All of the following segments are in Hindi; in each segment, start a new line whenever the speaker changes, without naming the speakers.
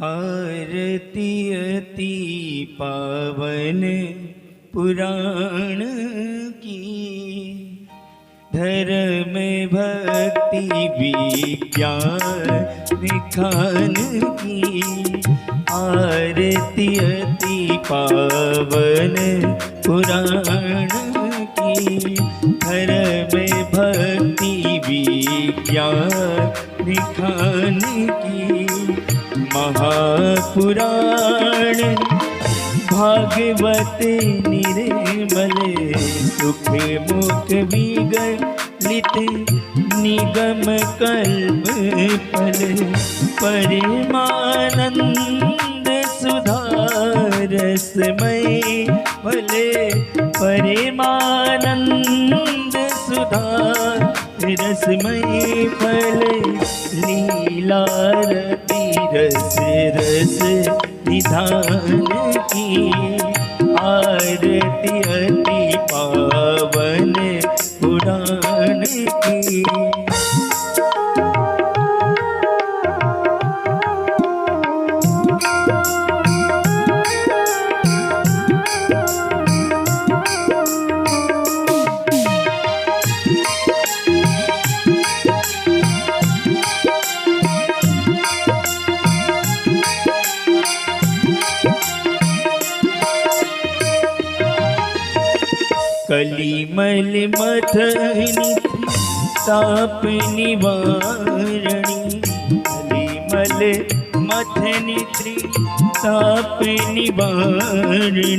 आरती अति पावन पुराण की, धर्म भक्ति विज्ञान खान की। आरती अति पावन पुराण की, धर्म भक्ति विज्ञान खान की। महापुराण भागवत निर्मल, सुख मुख विगलित निगम कल्प फल। परमानंद सुधारसमय भले, परमानंद सुधारसमय फल। लीला रति रस रस निधान की, आरती अति पावन पुराण की। कलिमल मथनी ताप निवारणी, कलिमल मथनी ताप निवारणी।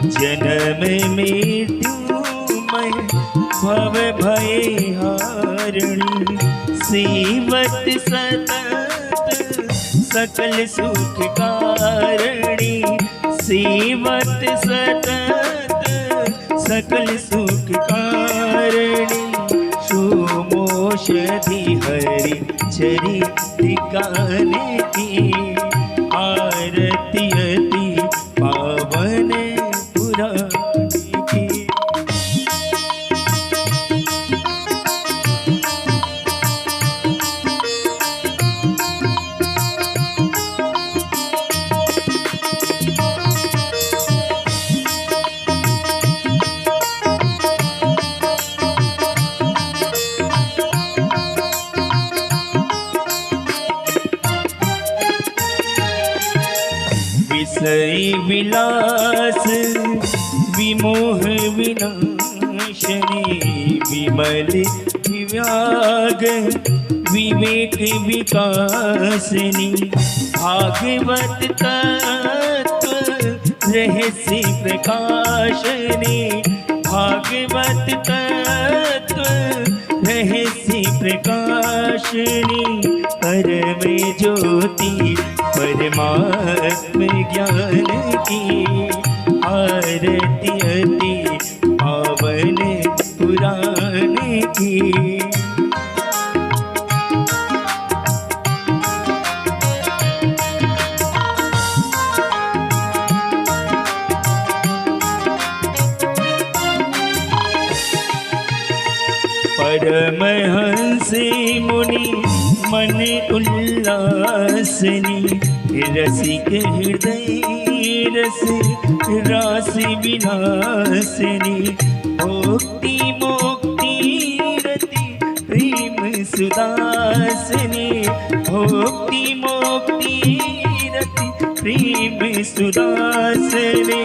जन्म मृत्युमय भव भय हारिणी, सेवत सतत सकल सुख कारिणी। सेवत सतत सकल सुख कारिणी, सोमोषधि हरि चरित्रिकान की। आरती अति पावन पुराण की। विषय विलास विमोह विनाशनी, विमल विव्याग विवेक विकासनी। भागवत तत्व रहस्य प्रकाशनी, भागवत तत्व रहस्य प्रकाशनी। परम ज्योति परमात्म ज्ञान की, आरती अति पावन पुराण की। परमहंस मुनि मन उल्लासनी, रसिक हृदय रस रास विलासनी। भोक्ति मोक्ति रति प्रेम सुदासनी, भोक्ति मोक्ति रति प्रेम सुदासनी।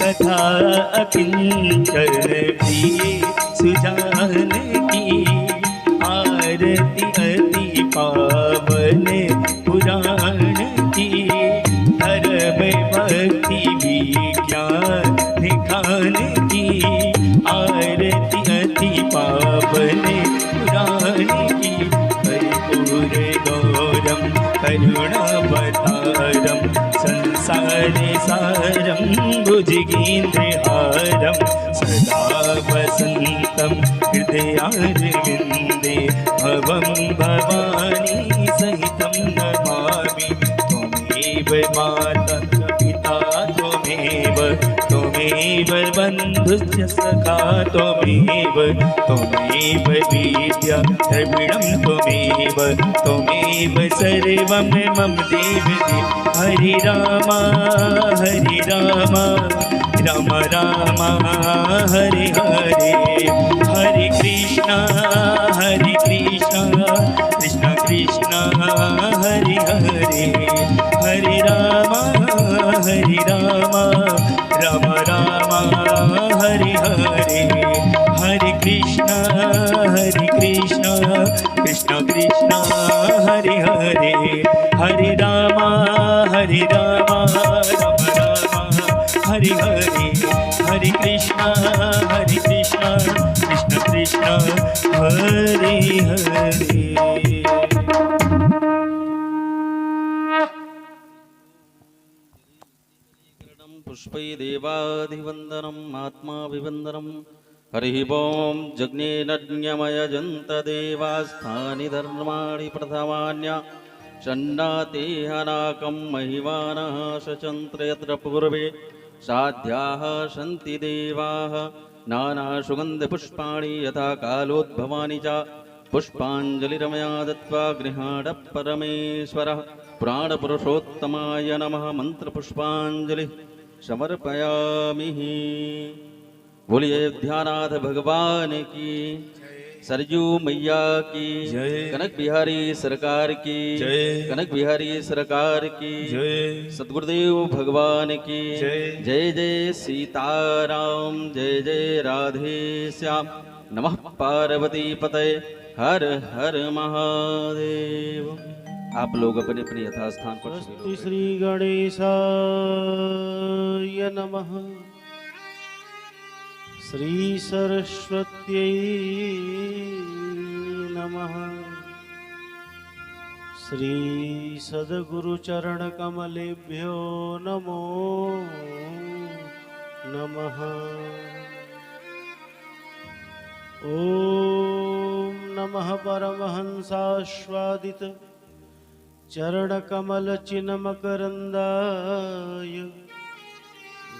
तथा अकिंचन प्रिय सुजान की, आरती अति पावन पुराण की। धर्म भक्ति विज्ञान खान की, आरती अति पावन पुराण की। कर्पूर गौरम करुणावतारम, संसार सारम भुजगेन्द्रहारम। सदा वसन्तं हृदयारविन्दे, भवं भवानी सहितं नमामि। त्वमेव माता पिता त्वमेव, त्वमेव बन्धुश्च सखा त्वमेव त्वमेव विद्या द्रविणं त्वमेव त्वमेव सर्वं मम देव हरि राम राम राम हरे हरे हरे कृष्ण कृष्ण कृष्ण हरे हरे हरे राम राम राम हरे हरे हरे कृष्ण कृष्ण कृष्ण हरे हरे हरे राम राम राम हरे हरे हरे कृष्ण कृष्ण कृष्ण हरे हरे
पुष्पै देवाधिवन्दनम् आत्माभिवन्दनम् हरिः ॐ जज्ञेनज्ञमयजन्तदेवास्थानि धर्माणि प्रथमान्य षण्णातेहनाकं महिमानः शचन्त्र यत्र पूर्वे साध्याः सन्ति देवाः नानासुगन्धपुष्पाणि यथा कालोद्भवानि च पुष्पाञ्जलिरमया दत्त्वा गृहाण परमेश्वरः प्राणपुरुषोत्तमाय नमः मन्त्रपुष्पाञ्जलिः समर्पयामि। बोलिए ध्यानाथ भगवान की, सरजू मैया की
जय,
कनक बिहारी सरकार की
जय,
कनक बिहारी सरकार की
जय,
सद्गुरुदेव भगवान की
जय,
जय जय सीताराम जय जय राधे श्याम नमः पार्वती पतये हर हर महादेव। आप लोग अपने अपने यथास्थान पर
स्वस्ति श्री गणेशाय नमः श्री सरस्वत्यै नमः श्री सद्गुरुचरणकमलेभ्यो नमो नमः। ॐ नमः परमहंसास्वादित चरणकमलचिन्मकरन्दाय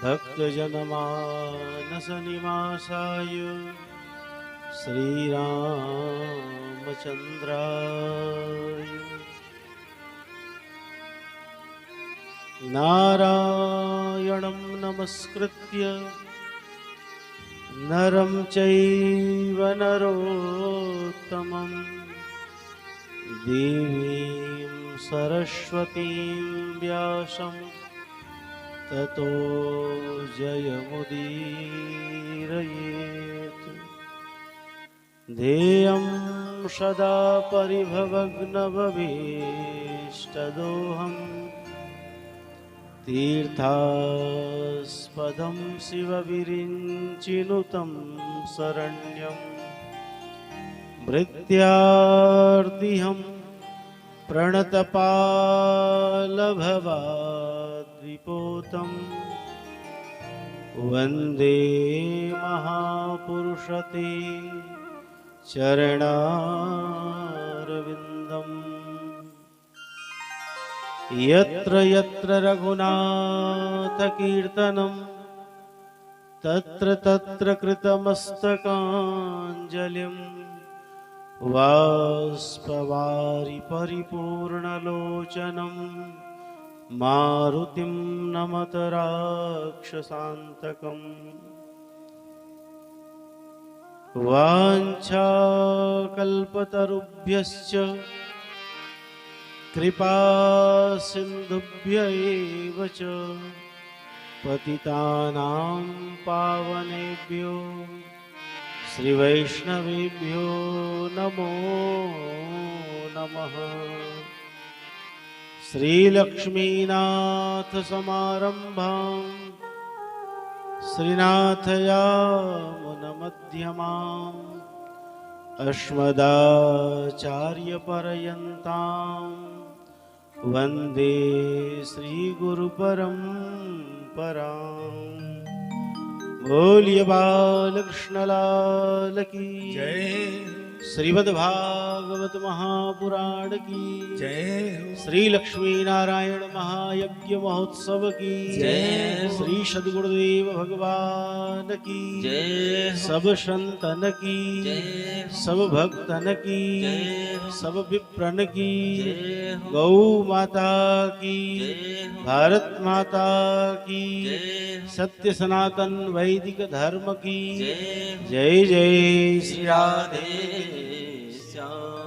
भक्तजनमानसनिवासाय श्रीरामचन्द्राय नारायणं नमस्कृत्य नरं चैव नरोत्तमं देवीं सरस्वतीं व्यासं ततो जयमुदीरयेत्। ध्येयं सदा परिभवग्नभवेष्टदोहम् तीर्थास्पदं शिवविरिञ्चिनुतं शरण्यं भृत्यार्तिहं प्रणतपालभवाद्विपोतं वन्दे महापुरुषते चरणारविन्दम्। यत्र यत्र रघुनाथकीर्तनं तत्र तत्र कृतमस्तकाञ्जलिं बाष्पवारि परिपूर्णलोचनं मारुतिं नमत राक्षसान्तकम्। वाञ्छाकल्पतरुभ्यश्च कृपा सिन्धुभ्य एव च पतितानां पावनेभ्यो श्रीवैष्णवेभ्यो नमो नमः। श्रीलक्ष्मीनाथसमारम्भां श्रीनाथयामुनमध्यमाम् अस्मदाचार्यपर्यन्तां वन्दे श्रीगुरुपरम्पराम्। बोलिए बालकृष्ण लाल की
जय,
श्रीमद्भागवत महापुराण की
जय हो।
श्री लक्ष्मी नारायण महायज्ञ महोत्सव की
जय।
श्री सद्गुरुदेव भगवान की
जय।
सब संतन की
जय।
सब भक्तन की
जय।
सब विप्रन की
जय।
गौ माता की
जय।
भारत माता की
जय।
सत्य सनातन वैदिक धर्म की
जय।
जय जय श्री
राधे
राधे।
श्याम।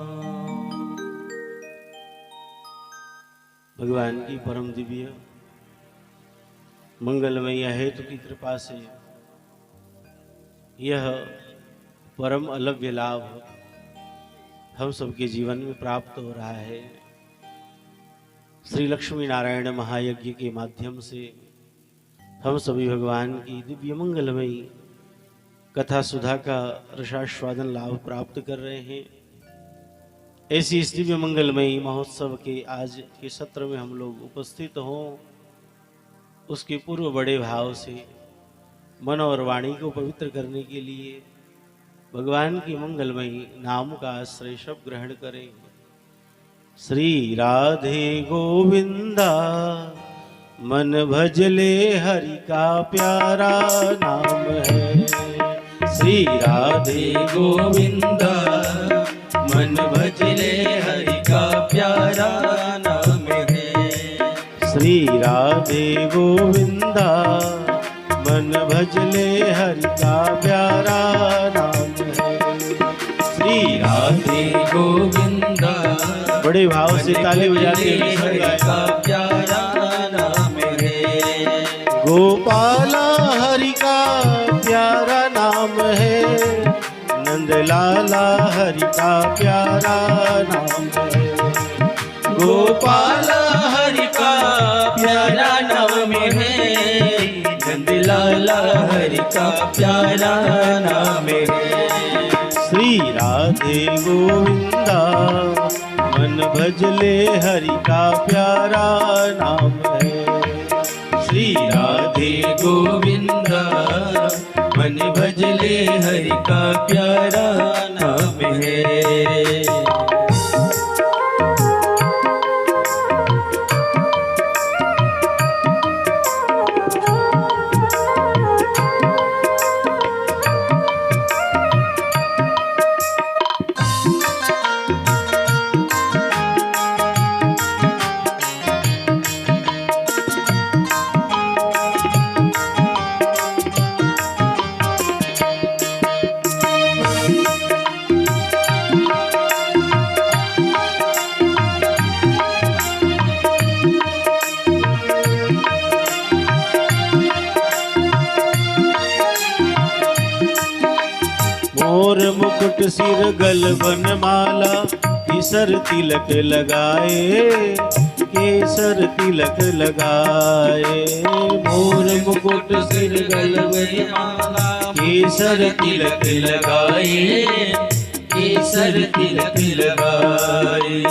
भगवान की परम दिव्य मंगलमय हेतु की कृपा से यह परम अलभ्य लाभ हम सबके जीवन में प्राप्त हो रहा है। श्री लक्ष्मी नारायण महायज्ञ के माध्यम से हम सभी भगवान की दिव्य मंगलमयी कथा सुधा का रसास्वादन लाभ प्राप्त कर रहे हैं। ऐसी इस दिव्य मंगलमयी महोत्सव के आज के सत्र में हम लोग उपस्थित हों, उसके पूर्व बड़े भाव से मन और वाणी को पवित्र करने के लिए भगवान की मंगलमयी नाम का आश्रय शब्द ग्रहण करें। श्री राधे गोविंदा मन भजले हरि का प्यारा नाम है। श्री राधे
गोविंदा मन भजले हरि का प्यारा नाम है।
श्री राधे गोविंदा मन भजले हरि का प्यारा नाम है। श्री
राधे गोविंदा
बड़े भाव से ताली बजाते
भजले हरि का प्यारा नाम है।
गोपाला हरि का प्यारा नाम है। नंदलाला हरि का प्यारा नाम है।
गोपाला हरि का प्यारा नाम है। नंदलाला हरि का प्यारा नाम है।
श्री राधे गोविंदा मन भजले हरि का प्यारा नाम है।
श्री राधे गोविंदा मन भजले हरि का प्यारा नाम है।
मोर मुकुट सिर गल बनमाला केसर तिलक लगाए। केसर तिलक लगाए।
मोर मुकुट सिर गल बनमाला केसर तिलक लगाए। केसर तिलक लगाए।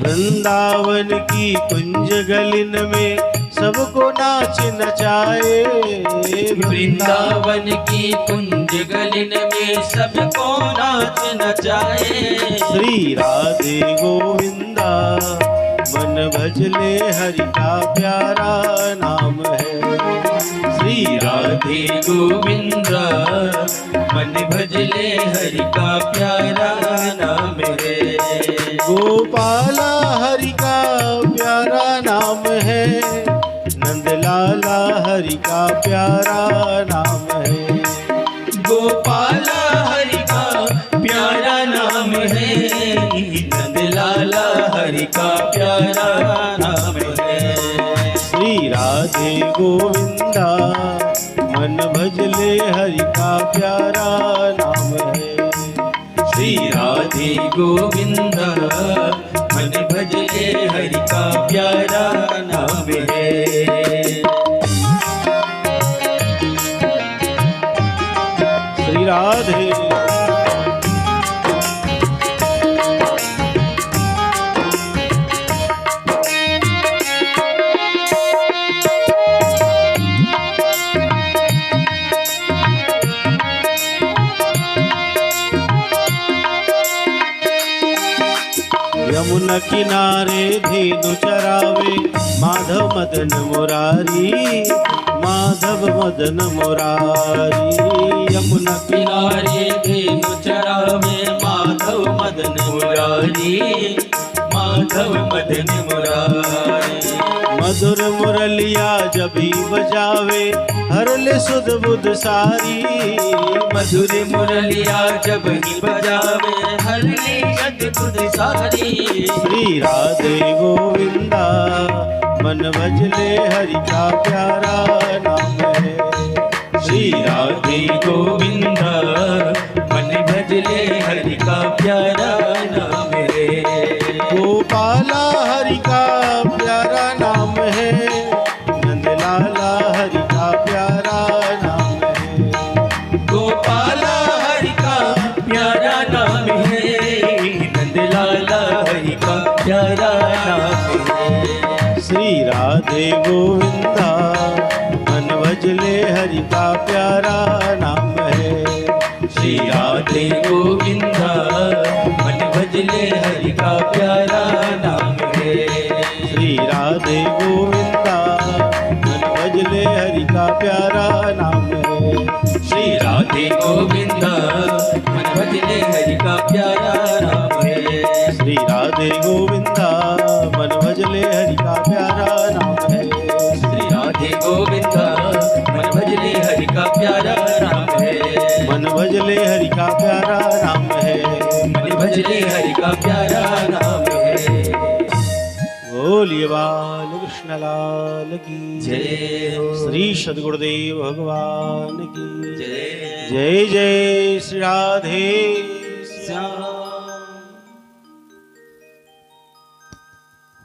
वृंदावन की कुंज गलिन में सबको नाच नचाए।
वृंदावन की कुंज गलिन में सबको नाच नचाए।
श्री राधे गोविंदा मन भजले हरि का प्यारा नाम है।
श्री राधे गोविंदा मन भजले हरि का प्यारा नाम है।
गोपाला हरि का प्यारा नाम है। नंदलाला हरि का प्यारा नाम है।
गोपाला हरि का प्यारा नाम है। नंदलाला हरि का प्यारा नाम है।
श्री राधे गोविंदा मन भजले हरि का प्यारा नाम है।
श्री राधे गोविंदा मन भजले हरि का प्यारा नाम है।
श्री राधे यमुना किनारे धेनु मदन मुरारी, माधव मदन मुरारी। यमुना
किनारे धेनु चरावे माधव मदन मुरारी, माधव मदन मुरारी।
मधुर मुरलिया जभी बजावे, हर ले सुध बुध सारी।
मधुर मुरलिया जब ही बजावे, हर ले सद बुध सारी।
श्री राधे गोविंदा मन भजले हरि का प्यारा नाम है।
श्री राधे गोविंदा मन भजले हरि का प्यारा नाम है।
गोपाला हरि का प्यारा नाम है, नंदलाला हरि का प्यारा नाम है।
गोपाला हरि का प्यारा नाम है, नंदलाला हरि का प्यारा नाम है।
श्री राधे गोविंदा मन भजले हरि का प्यारा नाम है।
श्री राधे गोविंदा मन भजले हरि का प्यारा नाम है।
श्री राधे गोविंदा मन भजले हरि का प्यारा नाम है।
श्री राधे गोविंदा मन भजले हरि का प्यारा नाम है।
श्री राधे गोविंदा मन भजले हरि का प्यारा नाम है।
श्री राधे गोविंदा मन भजले हरि का प्यारा नाम है।
मन भजले हरि का प्यारा नाम है।
मन भजले हरि का प्यारा नाम है।
बोलिए बाल कृष्ण लाल की
जय हो।
श्री सद्गुरुदेव भगवान की
जय
जय जय श्री राधे
श्याम।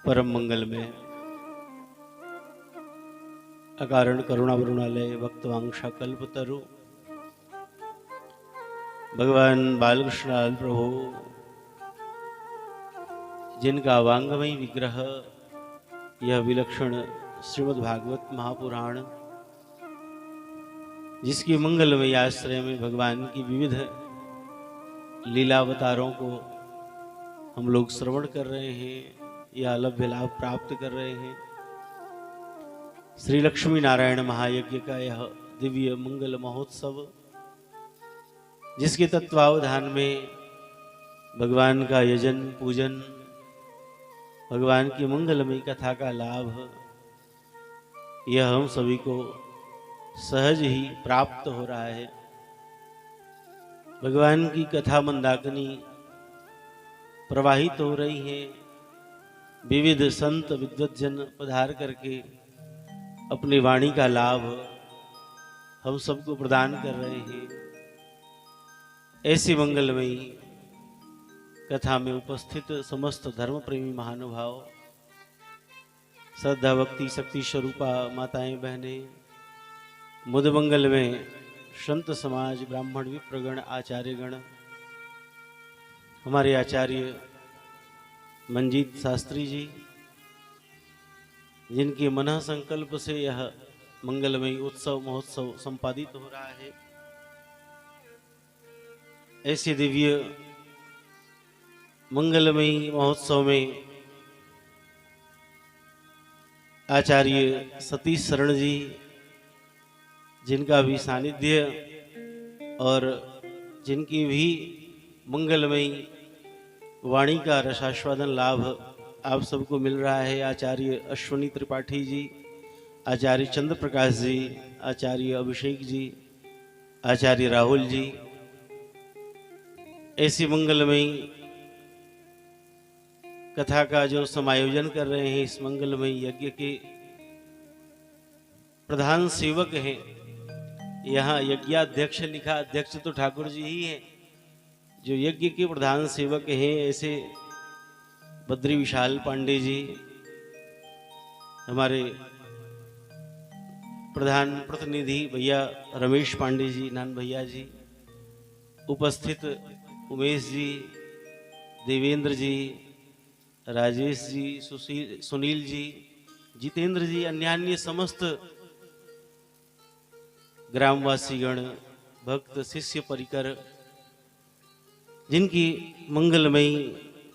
परम मंगल में अकारण करुणा वरुणालय भक्तवांशा कल्पतरु भगवान बालकृष्ण लाल प्रभु, जिनका वांगमयी विग्रह यह विलक्षण श्रीमद् भागवत महापुराण, जिसकी मंगलमय आश्रय में भगवान की विविध लीलावतारों को हम लोग श्रवण कर रहे हैं, यह अलभ्य लाभ प्राप्त कर रहे हैं। श्री लक्ष्मी नारायण महायज्ञ का यह दिव्य मंगल महोत्सव, जिसके तत्वावधान में भगवान का यजन पूजन, भगवान की मंगलमयी कथा का लाभ, यह हम सभी को सहज ही प्राप्त हो रहा है। भगवान की कथा मंदाकिनी प्रवाहित हो रही है। विविध संत विद्वज्जन पधार करके अपनी वाणी का लाभ हम सबको प्रदान कर रहे हैं। ऐसी मंगलमयी कथा में उपस्थित समस्त धर्म प्रेमी महानुभाव, श्रद्धा भक्ति शक्ति स्वरूपा माताएं बहनें, मुद मंगल में संत समाज, ब्राह्मण विप्रगण, आचार्यगण, हमारे आचार्य मंजीत शास्त्री जी, जिनके मन संकल्प से यह मंगलमयी उत्सव महोत्सव संपादित हो रहा है। ऐसे दिव्य मंगलमयी महोत्सव में आचार्य सतीश शरण जी, जिनका भी सानिध्य और जिनकी भी मंगलमयी वाणी का रसास्वादन लाभ आप सबको मिल रहा है। आचार्य अश्वनी त्रिपाठी जी, आचार्य चंद्र प्रकाश जी, आचार्य अभिषेक जी, आचार्य राहुल जी, ऐसी मंगलमयी कथा का जो समायोजन कर रहे हैं, इस मंगलमयी यज्ञ के प्रधान सेवक हैं। यहाँ यज्ञाध्यक्ष लिखा, अध्यक्ष तो ठाकुर जी ही हैं। जो यज्ञ के प्रधान सेवक हैं, ऐसे बद्री विशाल पांडे जी, हमारे प्रधान प्रतिनिधि भैया रमेश पांडे जी, नान भैया जी, उपस्थित उमेश जी, देवेंद्र जी, राजेश जी, सुनील जी, जितेंद्र जी, अन्यान्य समस्त ग्रामवासीगण, भक्त, शिष्य परिकर, जिनकी मंगलमयी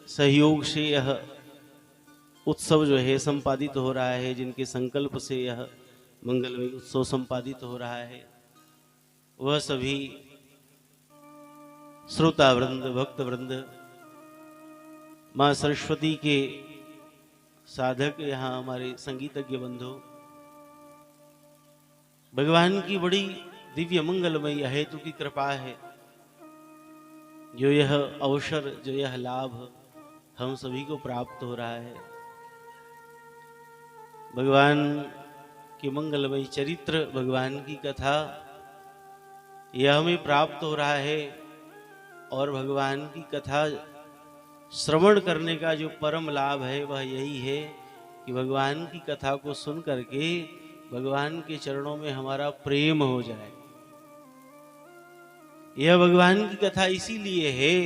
सहयोग से यह उत्सव जो है संपादित हो रहा है, जिनके संकल्प से यह मंगलमय उत्सव संपादित हो रहा है, वह सभी श्रोता वृंद, भक्त वृंद, माँ सरस्वती के साधक, यहाँ हमारे संगीतज्ञ बंधु, भगवान की बड़ी दिव्य मंगलमय हेतु की कृपा है जो यह अवसर, जो यह लाभ हम सभी को प्राप्त हो रहा है। भगवान के मंगलमय चरित्र, भगवान की कथा, यह हमें प्राप्त हो रहा है। और भगवान की कथा श्रवण करने का जो परम लाभ है वह यही है कि भगवान की कथा को सुन करके भगवान के चरणों में हमारा प्रेम हो जाए। यह भगवान की कथा इसीलिए है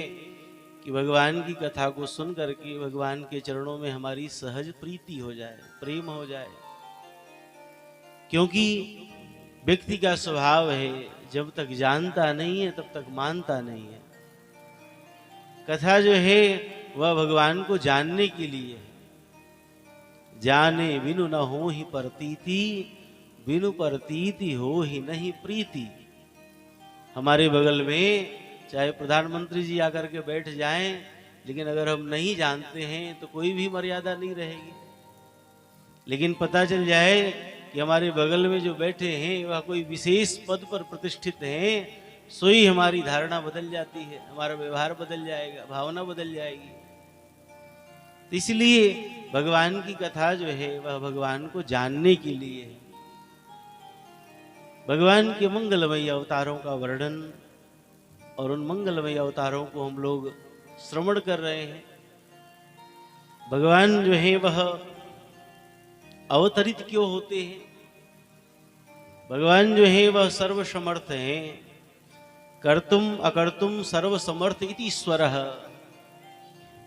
कि भगवान की कथा को सुन करके भगवान के चरणों में हमारी सहज प्रीति हो जाए, प्रेम हो जाए। क्योंकि व्यक्ति का स्वभाव है, जब तक जानता नहीं है तब तक मानता नहीं है। कथा जो है वह भगवान को जानने के लिए है। जाने बिनु न हो ही प्रतीति, बिनु प्रतीति हो ही नहीं प्रीति। हमारे बगल में चाहे प्रधानमंत्री जी आकर के बैठ जाएं, लेकिन अगर हम नहीं जानते हैं तो कोई भी मर्यादा नहीं रहेगी। लेकिन पता चल जाए कि हमारे बगल में जो बैठे हैं वह कोई विशेष पद पर प्रतिष्ठित हैं, सो ही हमारी धारणा बदल जाती है, हमारा व्यवहार बदल जाएगा, भावना बदल जाएगी। तो इसलिए भगवान की कथा जो है वह भगवान को जानने के लिए है। भगवान के मंगलमय अवतारों का वर्णन और उन मंगलमय अवतारों को हम लोग श्रवण कर रहे हैं। भगवान जो है वह अवतरित क्यों होते हैं? भगवान जो है वह सर्वसमर्थ हैं। कर्तुम अकर्तुम सर्वसमर्थ इति ईश्वरः।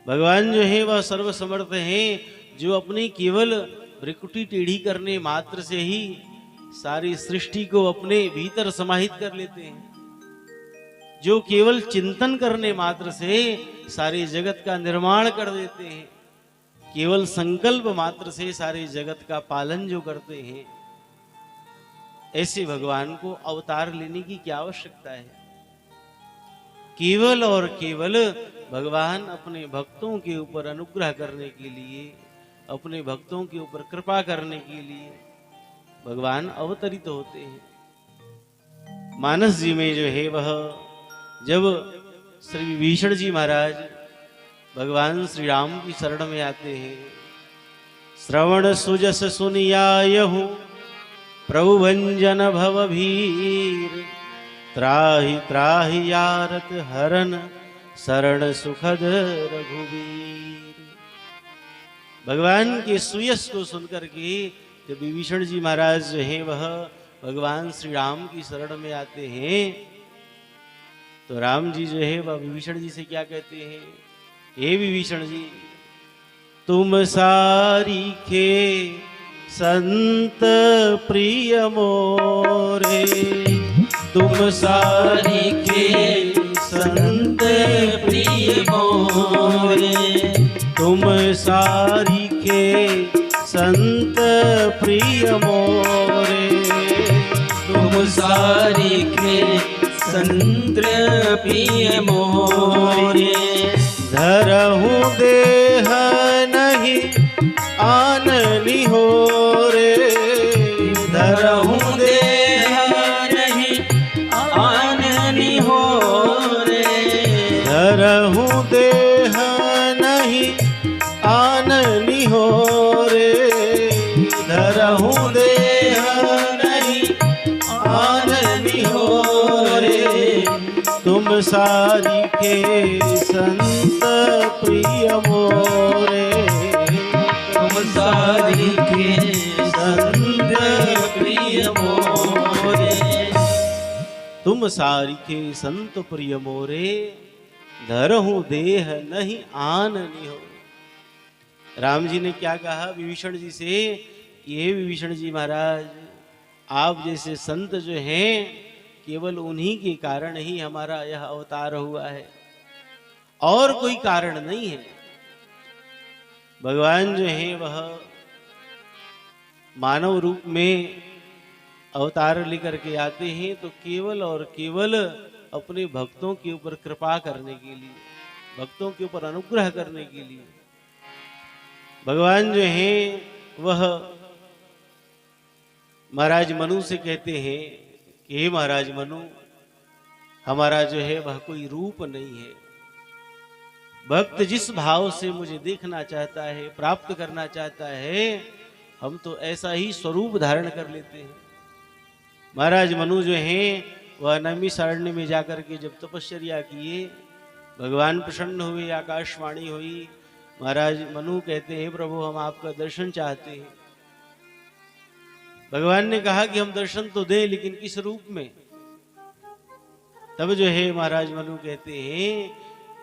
भगवान जो है वह सर्वसमर्थ हैं, जो अपनी केवल भ्रिकुटी टेढ़ी करने मात्र से ही सारी सृष्टि को अपने भीतर समाहित कर लेते हैं, जो केवल चिंतन करने मात्र से सारे जगत का निर्माण कर देते हैं, केवल संकल्प मात्र से सारे जगत का पालन जो करते हैं। ऐसे भगवान को अवतार लेने की क्या आवश्यकता है? केवल और केवल भगवान अपने भक्तों के ऊपर अनुग्रह करने के लिए, अपने भक्तों के ऊपर कृपा करने के लिए भगवान अवतरित होते हैं। मानस जी में जो है वह जब श्री विभीषण जी महाराज भगवान श्री राम की शरण में आते हैं, श्रवण सुजस सुनियायहु प्रभु भंजन भवभीर, त्राहि त्राहि यारत हरन शरण सुखद रघुवीर। भगवान के सुयश को सुनकर के जब विभीषण जी महाराज जो है वह भगवान श्री राम की शरण में आते हैं, तो राम जी जो है वह विभीषण जी से क्या कहते हैं? हे विभीषण जी, तुम सारीखे संत प्रिय मोरे, तुम सारीखे संत प्रिय मोरे, तुम सारीखे संत प्रिय मोरे,
तुम सारीखे संत प्रिय मोरे।
धरहु देह नहीं आननी हो रे,
धरहु देह नहीं आननी हो रे,
धरहु देह नहीं आननी हो रे,
धरहु देह नहीं आननी हो रे।
तुम सारीखे संत प्रिय मोरे,
तुम सारीखे संत प्रिय मोरे।
तुम सारीखे संत प्रिय मोरे, धरहु देह नहीं आननी हो। राम जी ने क्या कहा विभीषण जी से? ये विभीषण जी महाराज, आप जैसे संत जो हैं केवल उन्हीं के कारण ही हमारा यह अवतार हुआ है, और कोई कारण नहीं है। भगवान जो है वह मानव रूप में अवतार लेकर के आते हैं तो केवल और केवल अपने भक्तों के ऊपर कृपा करने के लिए, भक्तों के ऊपर अनुग्रह करने के लिए। भगवान जो है वह महाराज मनु से कहते हैं कि हे महाराज मनु, हमारा जो है वह कोई रूप नहीं है। भक्त जिस भाव से मुझे देखना चाहता है, प्राप्त करना चाहता है, हम तो ऐसा ही स्वरूप धारण कर लेते हैं। महाराज मनु जो हैं वह नैमिषारण्य में जाकर के जब तपस्या किए, भगवान प्रसन्न हुए, आकाशवाणी हुई। महाराज मनु कहते हैं प्रभु हम आपका दर्शन चाहते हैं। भगवान ने कहा कि हम दर्शन तो दें लेकिन किस रूप में। तब जो है महाराज मनु कहते हैं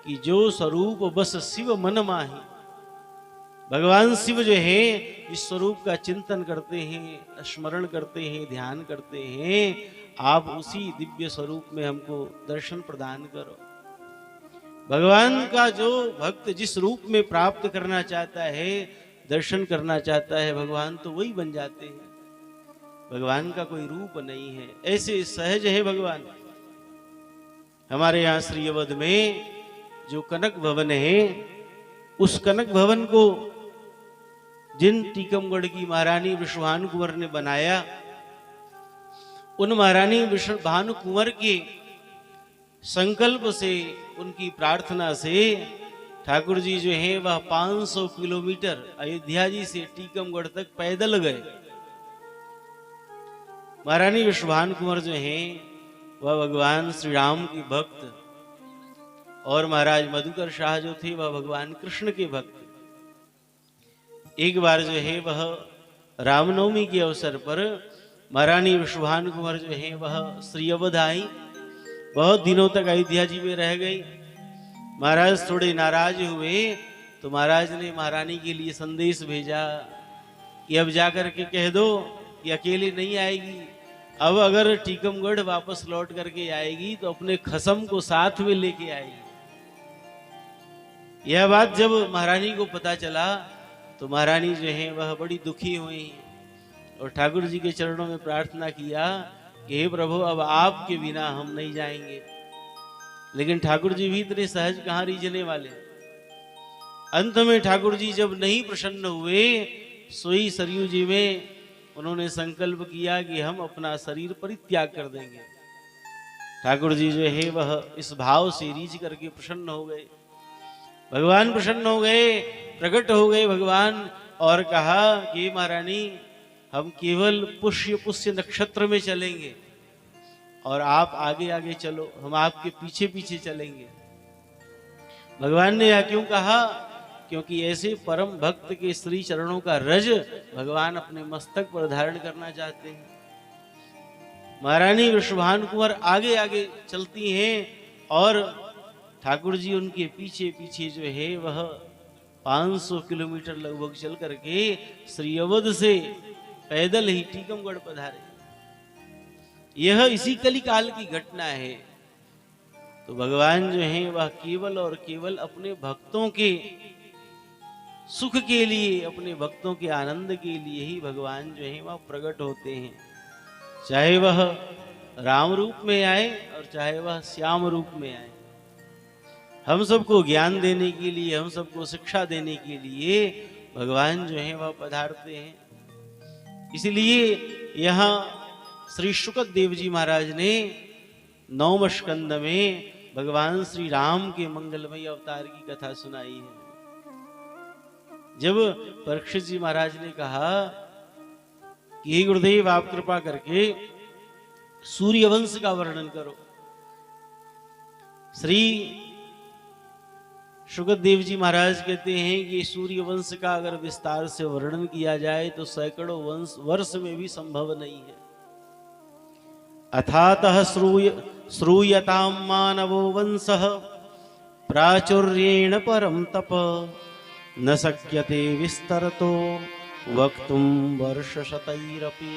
कि जो स्वरूप बस शिव मन माही। भगवान शिव जो है इस स्वरूप का चिंतन करते हैं, स्मरण करते हैं, ध्यान करते हैं, आप उसी दिव्य स्वरूप में हमको दर्शन प्रदान करो। भगवान का जो भक्त जिस रूप में प्राप्त करना चाहता है, दर्शन करना चाहता है, भगवान तो वही बन जाते हैं। भगवान का कोई रूप नहीं है, ऐसे सहज है भगवान। हमारे यहाँ श्री अवध में जो कनक भवन है, उस कनक भवन को जिन टीकमगढ़ की महारानी विश्वभानु कुंवर ने बनाया, उन महारानी विश्वभानु कुंवर के संकल्प से, उनकी प्रार्थना से ठाकुर जी जो है वह 500 किलोमीटर अयोध्या जी से टीकमगढ़ तक पैदल गए। महारानी विश्वभानु कुंवर जो है वह भगवान श्री राम की भक्त, और महाराज मधुकर शाह जो थे वह भगवान कृष्ण के भक्त। एक बार जो है वह रामनवमी के अवसर पर महारानी विश्वभानु कुंवर जो है वह श्री अवध आई। बहुत दिनों तक अयोध्या जी में रह गई। महाराज थोड़े नाराज हुए तो महाराज ने महारानी के लिए संदेश भेजा कि अब जाकर के कह दो कि अकेले नहीं आएगी, अब अगर टीकमगढ़ वापस लौट करके आएगी तो अपने खसम को साथ में लेके आएगी। यह बात जब महारानी को पता चला तो महारानी जो है वह बड़ी दुखी हुई और ठाकुर जी के चरणों में प्रार्थना किया कि हे प्रभु अब आपके बिना हम नहीं जाएंगे। लेकिन ठाकुर जी भी इतने सहज कहाँ रीझने वाले। अंत में ठाकुर जी जब नहीं प्रसन्न हुए, सोई सरयू जी में उन्होंने संकल्प किया कि हम अपना शरीर परित्याग कर देंगे। ठाकुर जी जो है वह इस भाव से रीझ करके प्रसन्न हो गए। भगवान प्रसन्न हो गए, प्रकट हो गए भगवान, और कहा कि महारानी हम केवल पुष्य नक्षत्र में चलेंगे और आप आगे आगे चलो, हम आपके पीछे पीछे चलेंगे। भगवान ने यह क्यों कहा? क्योंकि ऐसे परम भक्त के श्री चरणों का रज भगवान अपने मस्तक पर धारण करना चाहते हैं। महारानी विश्वभानु कुंवर आगे आगे चलती हैं और ठाकुर जी उनके पीछे पीछे जो है वह 500 किलोमीटर लगभग चल करके श्री अवध से पैदल ही टीकमगढ़ पधारे। यह इसी कलिकाल की घटना है। तो भगवान जो है वह केवल और केवल अपने भक्तों के सुख के लिए, अपने भक्तों के आनंद के लिए ही भगवान जो है वह प्रकट होते हैं। चाहे वह राम रूप में आए और चाहे वह श्याम रूप में आए, हम सबको ज्ञान देने के लिए, हम सबको शिक्षा देने के लिए भगवान जो है वह पधारते हैं। इसलिए यहाँ श्री शुकद देव जी महाराज ने 9वें स्कंद में भगवान श्री राम के मंगलमय अवतार की कथा सुनाई है। जब परीक्षित जी महाराज ने कहा कि हे गुरुदेव आप कृपा करके सूर्य वंश का वर्णन करो, श्री शुकद देव जी महाराज कहते हैं कि सूर्य वंश का अगर विस्तार से वर्णन किया जाए तो सैकड़ों वर्ष में भी संभव नहीं है। अथातः श्रूयतां मानवो वंशः प्राचुर्येण परम तप न शक्यते विस्तरतो वक्तुम वर्षशतैरपि।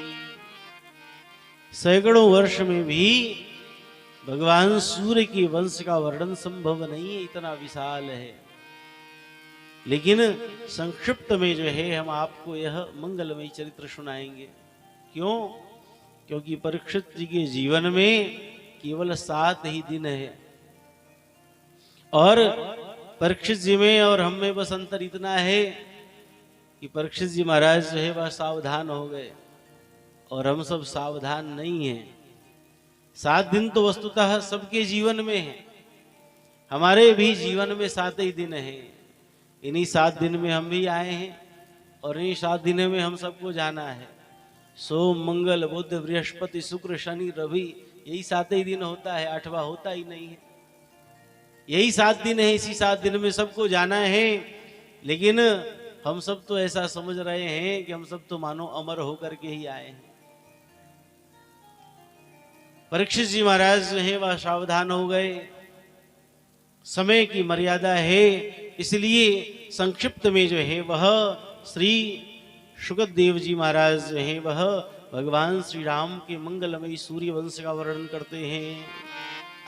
सैकड़ों वर्ष में भी भगवान सूर्य के वंश का वर्णन संभव नहीं है, इतना विशाल है। लेकिन संक्षिप्त में जो है हम आपको यह मंगलमय चरित्र सुनाएंगे। क्यों? क्योंकि परीक्षित जी के जीवन में केवल 7 ही दिन है और परीक्षित जी में और हम में बस अंतर इतना है कि परीक्षित जी महाराज जो है वह सावधान हो गए और हम सब सावधान नहीं हैं। 7 दिन तो वस्तुतः सबके जीवन में है, हमारे भी जीवन में 7 ही दिन है। इन्हीं 7 दिन में हम भी आए हैं और इन्हीं 7 दिन में हम सबको जाना है। सोम मंगल बुध बृहस्पति शुक्र शनि रवि, यही 7 ही दिन होता है, 8वां होता ही नहीं है। यही 7 दिन है, इसी 7 दिन में सबको जाना है। लेकिन हम सब तो ऐसा समझ रहे हैं कि हम सब तो मानो अमर होकर के ही आए हैं। परीक्षित जी महाराज जो है वह सावधान हो गए। समय की मर्यादा है, इसलिए संक्षिप्त में जो है वह श्री सुखदेव जी महाराज जो है वह भगवान श्री राम के मंगलमयी सूर्य वंश का वर्णन करते हैं।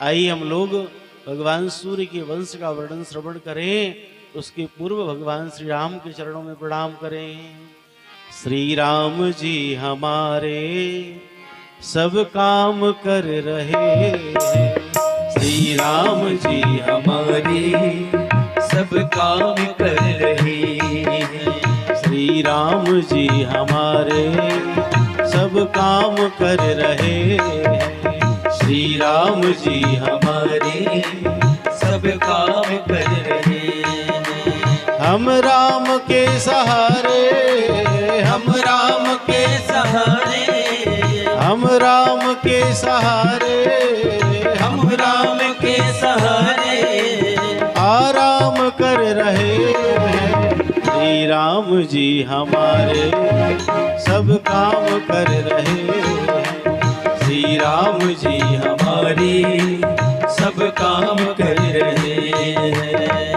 आइए हम लोग भगवान सूर्य के वंश का वर्णन श्रवण करें, उसके पूर्व भगवान श्री राम के चरणों में प्रणाम करें। श्री राम जी हमारे सब काम कर रहे हैं,
श्री राम जी हमारे सब काम कर रहे हैं,
श्री राम जी हमारे सब काम कर रहे हैं,
श्री राम जी हमारे सब काम कर रहे हैं।
हम राम के सहारे,
हम राम के सहारे,
हम राम के सहारे,
हम राम के सहारे
आराम कर रहे हैं। श्री राम जी हमारे सब काम कर रहे हैं,
श्री राम जी हमारे सब काम कर रहे हैं।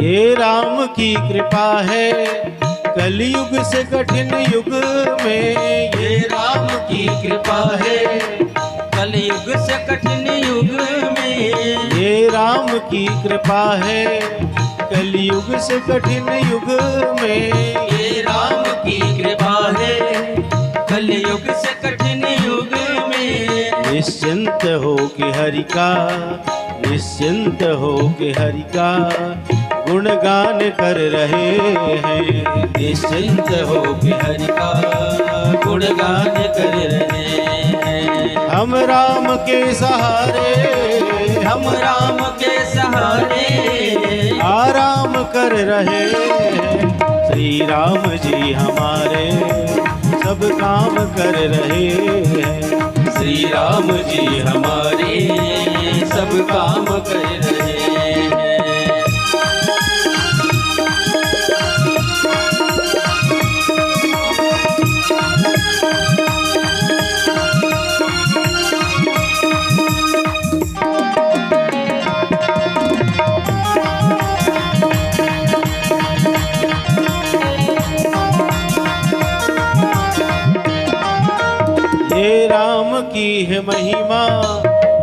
ये राम की कृपा है कलयुग से कठिन युग में,
ये राम की कृपा है कलयुग से कठिन युग में,
ये राम की कृपा है कलयुग से कठिन युग में,
ये राम की कृपा है कलयुग से कठिन युग में।
निश्चिंत हो के हरि का, निश्चिंत हो के हरि का गुणगान कर रहे हैं,
निश्चिंत हो के हरि का गुणगान कर रहे हैं।
हम राम के सहारे,
हम राम के सहारे
आराम कर रहे हैं। श्री राम जी हमारे सब काम कर रहे हैं,
श्री राम जी हमारे सब काम कर रहे हैं।
ये राम की है महिमा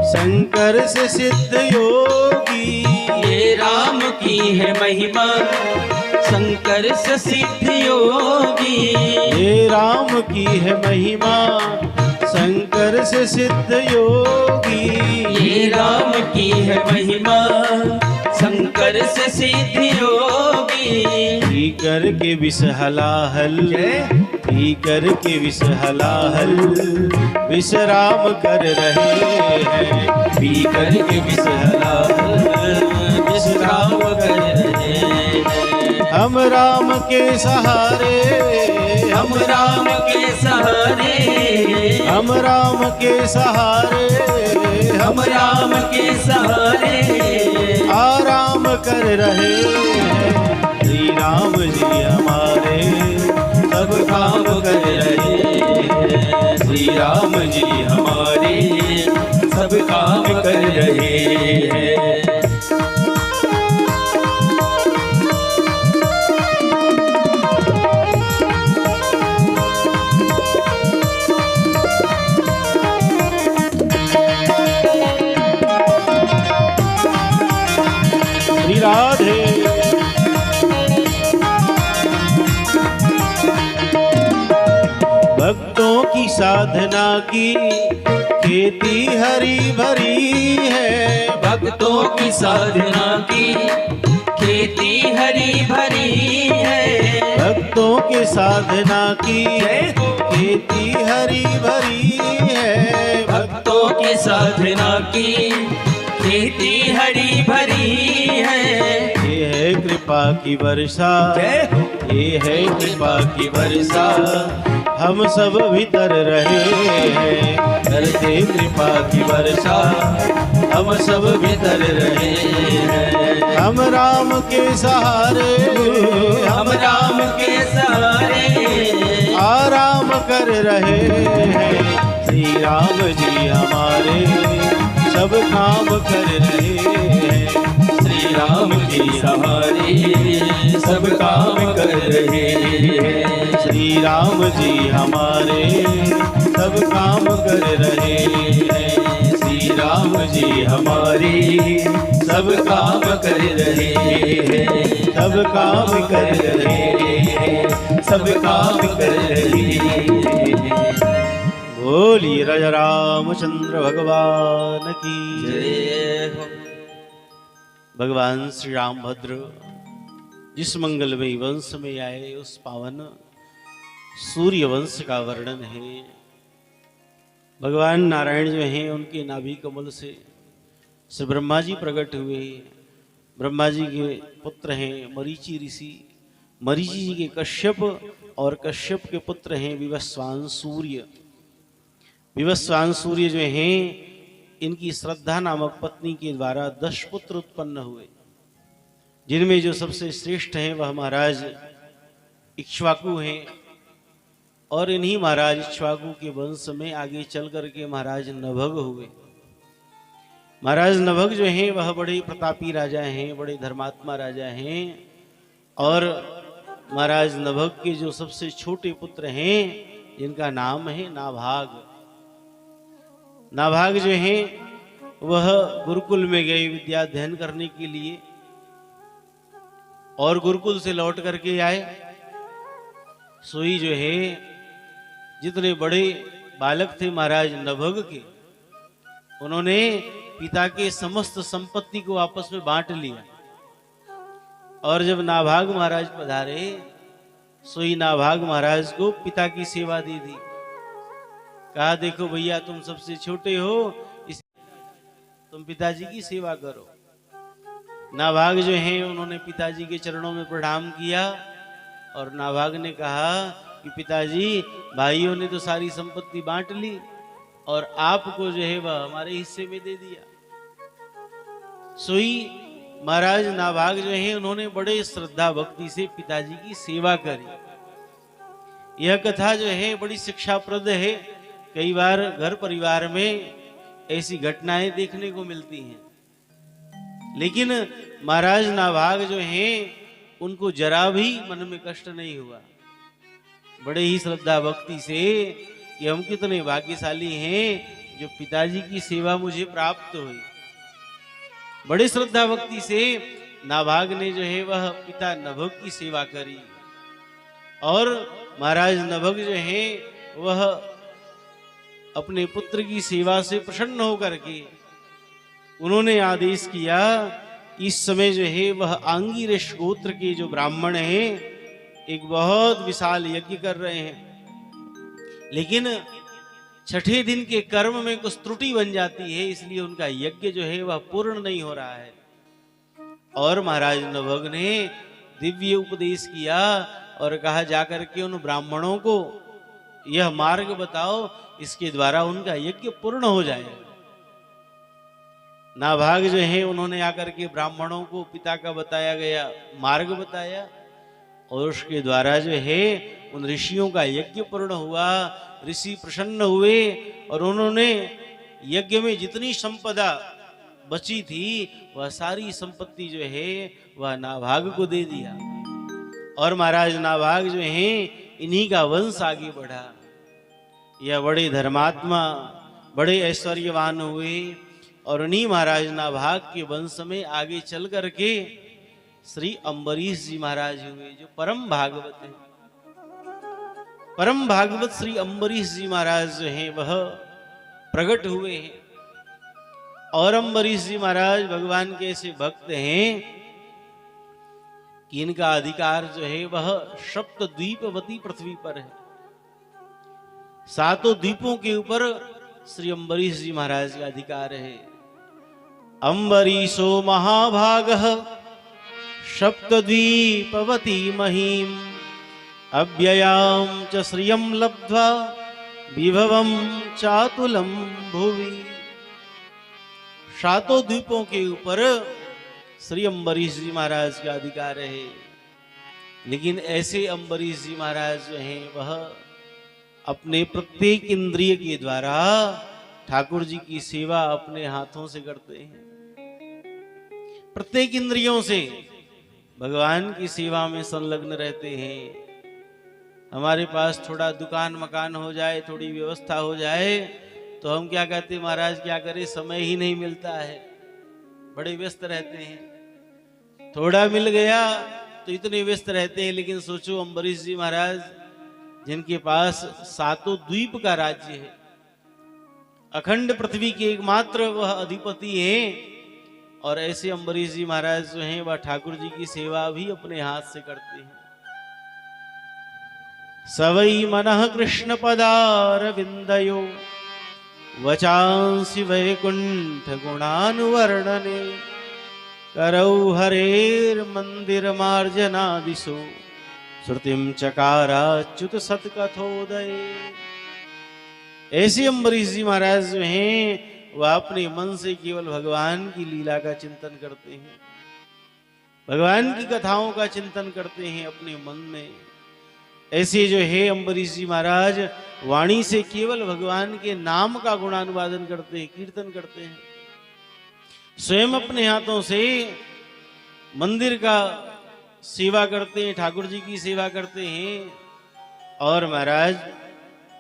शंकर से सिद्ध योगी,
ये राम की है महिमा शंकर से सिद्ध योगी,
ये राम की है महिमा शंकर से सिद्ध योगी,
ये राम की है महिमा शंकर से सिद्ध योगी।
पी करके विष हलाहल, पी करके विष हलाहल विश्राम कर रहे हैं,
पी करके विष हलाहल विश्राम कर रहे हैं।
हम राम के सहारे,
हम राम के सहारे,
हम राम के सहारे,
हम राम के सहारे,
आराम कर रहे हैं श्री राम जी हमारे,
सब काम कर रहे हैं श्री राम जी हमारे, सब काम कर रहे हैं।
श्री राधे। भक्तों की साधना की खेती हरी भरी है,
भक्तों की साधना की खेती हरी भरी है,
भक्तों के साधना की खेती हरी भरी है,
भक्तों की साधना की खेती हरी भरी है।
ये है कृपा की वर्षा, ये है कृपा की वर्षा, हम सब भीतर रहे हैं, करते कृपा की वर्षा,
हम सब भीतर रहे हैं।
हम राम के सहारे,
हम राम के सहारे,
आराम कर रहे हैं श्री राम जी हमारे, सब काम कर रहे हैं
श्री राम जी हमारे, सब काम कर रहे हैं।
श्री राम जी हमारे, सब काम कर रहे हैं
श्री राम जी हमारे, सब काम कर रहे हैं,
सब काम कर रहे
हैं, सब काम कर रहे हैं।
बोलिए राजा रामचंद्र भगवान की
जय हो।
भगवान श्री रामभद्र जिस मंगलमय वंश में आए उस पावन सूर्य वंश का वर्णन है। भगवान नारायण जो हैं उनके नाभि कमल से श्री ब्रह्मा जी प्रकट हुए। ब्रह्मा जी के पुत्र हैं मरीचि ऋषि, मरीचि जी के कश्यप और कश्यप के पुत्र हैं विवस्वान सूर्य। विवस्वान सूर्य जो हैं इनकी श्रद्धा नामक पत्नी के द्वारा 10 पुत्र उत्पन्न हुए, जिनमें जो सबसे श्रेष्ठ हैं वह महाराज इक्ष्वाकु हैं। और इन्हीं महाराज इक्ष्वाकु के वंश में आगे चल करके महाराज नभग हुए। महाराज नभग जो हैं वह बड़े प्रतापी राजा हैं, बड़े धर्मात्मा राजा हैं। और महाराज नभग के जो सबसे छोटे पुत्र हैं जिनका नाम है नाभाग। नाभाग जो हैं वह गुरुकुल में गए विद्या अध्ययन करने के लिए, और गुरुकुल से लौट करके आए। सोई जो है जितने बड़े बालक थे महाराज नभग के, उन्होंने पिता के समस्त संपत्ति को आपस में बांट लिया। और जब नाभाग महाराज पधारे, सोई नाभाग महाराज को पिता की सेवा दे दी। कहा देखो भैया तुम सबसे छोटे हो, इस तुम पिताजी की सेवा करो। नाभाग जो हैं उन्होंने पिताजी के चरणों में प्रणाम किया और नाभाग ने कहा कि पिताजी भाइयों ने तो सारी संपत्ति बांट ली और आपको जो है वह हमारे हिस्से में दे दिया। सोई महाराज नाभाग जो हैं उन्होंने बड़े श्रद्धा भक्ति से पिताजी की सेवा करी। यह कथा जो है बड़ी शिक्षाप्रद है। कई बार घर परिवार में ऐसी घटनाएं देखने को मिलती हैं, लेकिन महाराज नाभाग जो हैं उनको जरा भी मन में कष्ट नहीं हुआ। बड़े ही श्रद्धा भक्ति से कि हम कितने भाग्यशाली हैं जो पिताजी की सेवा मुझे प्राप्त हुई। बड़े श्रद्धा भक्ति से नाभाग ने जो है वह पिता नभग की सेवा करी। और महाराज नभग जो है वह अपने पुत्र की सेवा से प्रसन्न होकर के उन्होंने आदेश किया, इस समय जो है वह आंगिरस गोत्र के जो ब्राह्मण हैं एक बहुत विशाल यज्ञ कर रहे हैं, लेकिन छठे दिन के कर्म में कुछ त्रुटि बन जाती है, इसलिए उनका यज्ञ जो है वह पूर्ण नहीं हो रहा है। और महाराज नभग ने दिव्य उपदेश किया और कहा जाकर के उन ब्राह्मणों को यह मार्ग बताओ, इसके द्वारा उनका यज्ञ पूर्ण हो जाए। नाभाग जो है उन्होंने आकर के ब्राह्मणों को पिता का बताया गया मार्ग बताया, और उसके द्वारा जो है उन ऋषियों का यज्ञ पूर्ण हुआ। ऋषि प्रसन्न हुए और उन्होंने यज्ञ में जितनी संपदा बची थी वह सारी संपत्ति जो है वह नाभाग को दे दिया। और महाराज नाभाग जो है इन्हीं का वंश आगे बढ़ा। यह बड़े धर्मात्मा, बड़े ऐश्वर्यवान हुए, और उन्हीं महाराज नाभाग के वंश में आगे चल करके श्री अम्बरीश जी महाराज हुए, जो परम भागवत है। परम भागवत श्री अम्बरीश जी महाराज जो हैं वह प्रकट हुए हैं। और अम्बरीश जी महाराज भगवान के ऐसे भक्त हैं कि इनका अधिकार जो है वह सप्त द्वीपवती पृथ्वी पर है। 7 द्वीपों के ऊपर श्री अम्बरीश जी महाराज का अधिकार है। अम्बरीशो महाभागः सप्तद्वीपवती महीम अव्ययां च श्रियं लब्ध्वा विभवं चातुलं भुवि। 7 द्वीपों के ऊपर श्री अम्बरीश जी महाराज का अधिकार है। लेकिन ऐसे अम्बरीश जी महाराज जो हैं वह अपने प्रत्येक इंद्रिय के द्वारा ठाकुर जी की सेवा अपने हाथों से करते हैं। प्रत्येक इंद्रियों से भगवान की सेवा में संलग्न रहते हैं। हमारे पास थोड़ा दुकान मकान हो जाए, थोड़ी व्यवस्था हो जाए, तो हम क्या कहते हैं, महाराज क्या करें, समय ही नहीं मिलता है, बड़े व्यस्त रहते हैं। थोड़ा मिल गया तो इतने व्यस्त रहते हैं। लेकिन सोचो अम्बरीश जी महाराज जिनके पास 7 द्वीप का राज्य है, अखंड पृथ्वी के एकमात्र वह अधिपति हैं, और ऐसे अम्बरीश जी महाराज जो हैं वह ठाकुर जी की सेवा भी अपने हाथ से करते हैं। सवै मनः कृष्ण पदारविंदयो वचांसि वैकुंठ गुणानुवर्णने करौ हरेर मंदिर मार्जनादिशो श्रुतिम चकाराच्युत सतकथोदय। ऐसे अम्बरीश जी महाराज जो हैं वह अपने मन से केवल भगवान की लीला का चिंतन करते हैं, भगवान की कथाओं का चिंतन करते हैं अपने मन में। ऐसे जो है अम्बरीश जी महाराज वाणी से केवल भगवान के नाम का गुणानुवादन करते हैं, कीर्तन करते हैं। स्वयं अपने हाथों से मंदिर का सेवा करते हैं, ठाकुर जी की सेवा करते हैं, और महाराज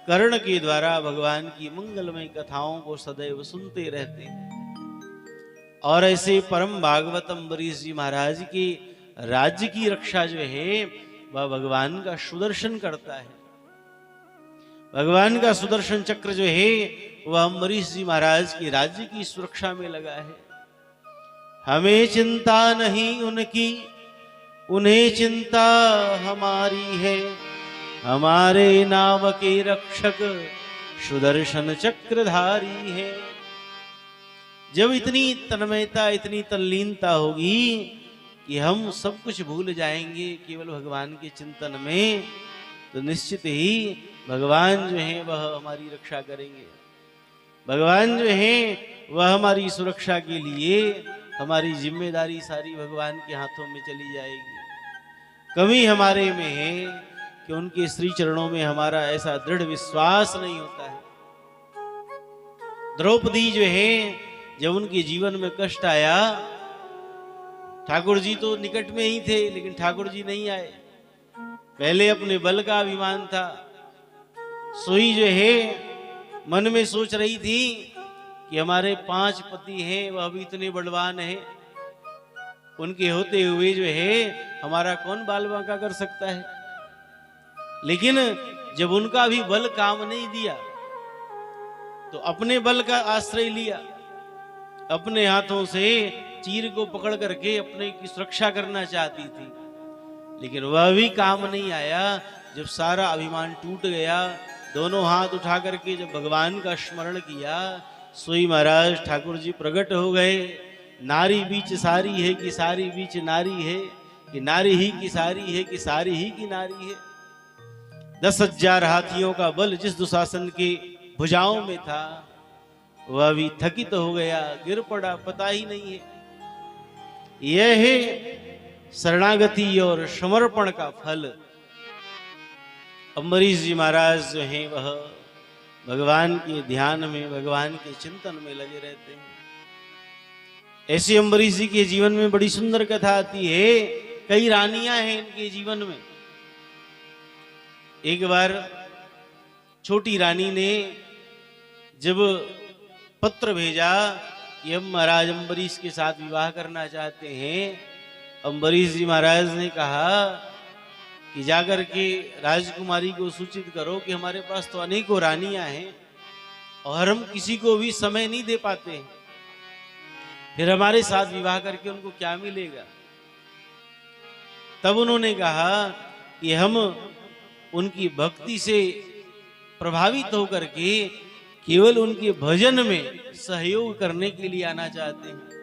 कर्ण के द्वारा भगवान की मंगलमय कथाओं को सदैव सुनते रहते हैं। और ऐसे परम भागवत अम्बरीश जी महाराज की राज्य की रक्षा जो है वह भगवान का सुदर्शन करता है। भगवान का सुदर्शन चक्र जो है वह अम्बरीश जी महाराज के राज्य की सुरक्षा में लगा है। हमें चिंता नहीं उनकी, उन्हें चिंता हमारी है, हमारे नाव के रक्षक सुदर्शन चक्रधारी है। जब इतनी तन्मयता, इतनी तल्लीनता होगी कि हम सब कुछ भूल जाएंगे केवल भगवान के चिंतन में, तो निश्चित ही भगवान जो है वह हमारी रक्षा करेंगे। भगवान जो है वह हमारी सुरक्षा के लिए हमारी जिम्मेदारी सारी भगवान के हाथों में चली जाएगी। कमी हमारे में है कि उनके श्री चरणों में हमारा ऐसा दृढ़ विश्वास नहीं होता है। द्रौपदी जो है जब उनके जीवन में कष्ट आया, ठाकुर जी तो निकट में ही थे लेकिन ठाकुर जी नहीं आए। पहले अपने बल का अभिमान था, सोई जो है मन में सोच रही थी कि हमारे 5 पति हैं, वह भी इतने बलवान हैं, उनके होते हुए जो है हमारा कौन बाल बांका कर सकता है। लेकिन जब उनका भी बल काम नहीं दिया तो अपने बल का आश्रय लिया, अपने हाथों से चीर को पकड़ करके अपने की सुरक्षा करना चाहती थी, लेकिन वह भी काम नहीं आया। जब सारा अभिमान टूट गया, दोनों हाथ उठा करके जब भगवान का स्मरण किया, सोई महाराज ठाकुर जी प्रकट हो गए। नारी बीच सारी है कि सारी बीच नारी है, कि नारी ही की सारी है, कि सारी ही की नारी है। 10,000 हाथियों का बल जिस दुशासन के भुजाओं में था, वह भी थकित हो गया, गिर पड़ा, पता ही नहीं है। यह है शरणागति और समर्पण का फल। अम्बरीश जी महाराज जो हैं वह भगवान के ध्यान में, भगवान के चिंतन में लगे रहते हैं। ऐसे अम्बरीश जी के जीवन में बड़ी सुंदर कथा आती है। कई रानियां हैं इनके जीवन में। एक बार छोटी रानी ने जब पत्र भेजा कि हम महाराज अम्बरीश के साथ विवाह करना चाहते हैं, अम्बरीश जी महाराज ने कहा कि जाकर के राजकुमारी को सूचित करो कि हमारे पास तो अनेकों रानियां हैं और हम किसी को भी समय नहीं दे पाते, फिर हमारे साथ विवाह करके उनको क्या मिलेगा। तब उन्होंने कहा कि हम उनकी भक्ति से प्रभावित होकर के केवल उनके भजन में सहयोग करने के लिए आना चाहते हैं।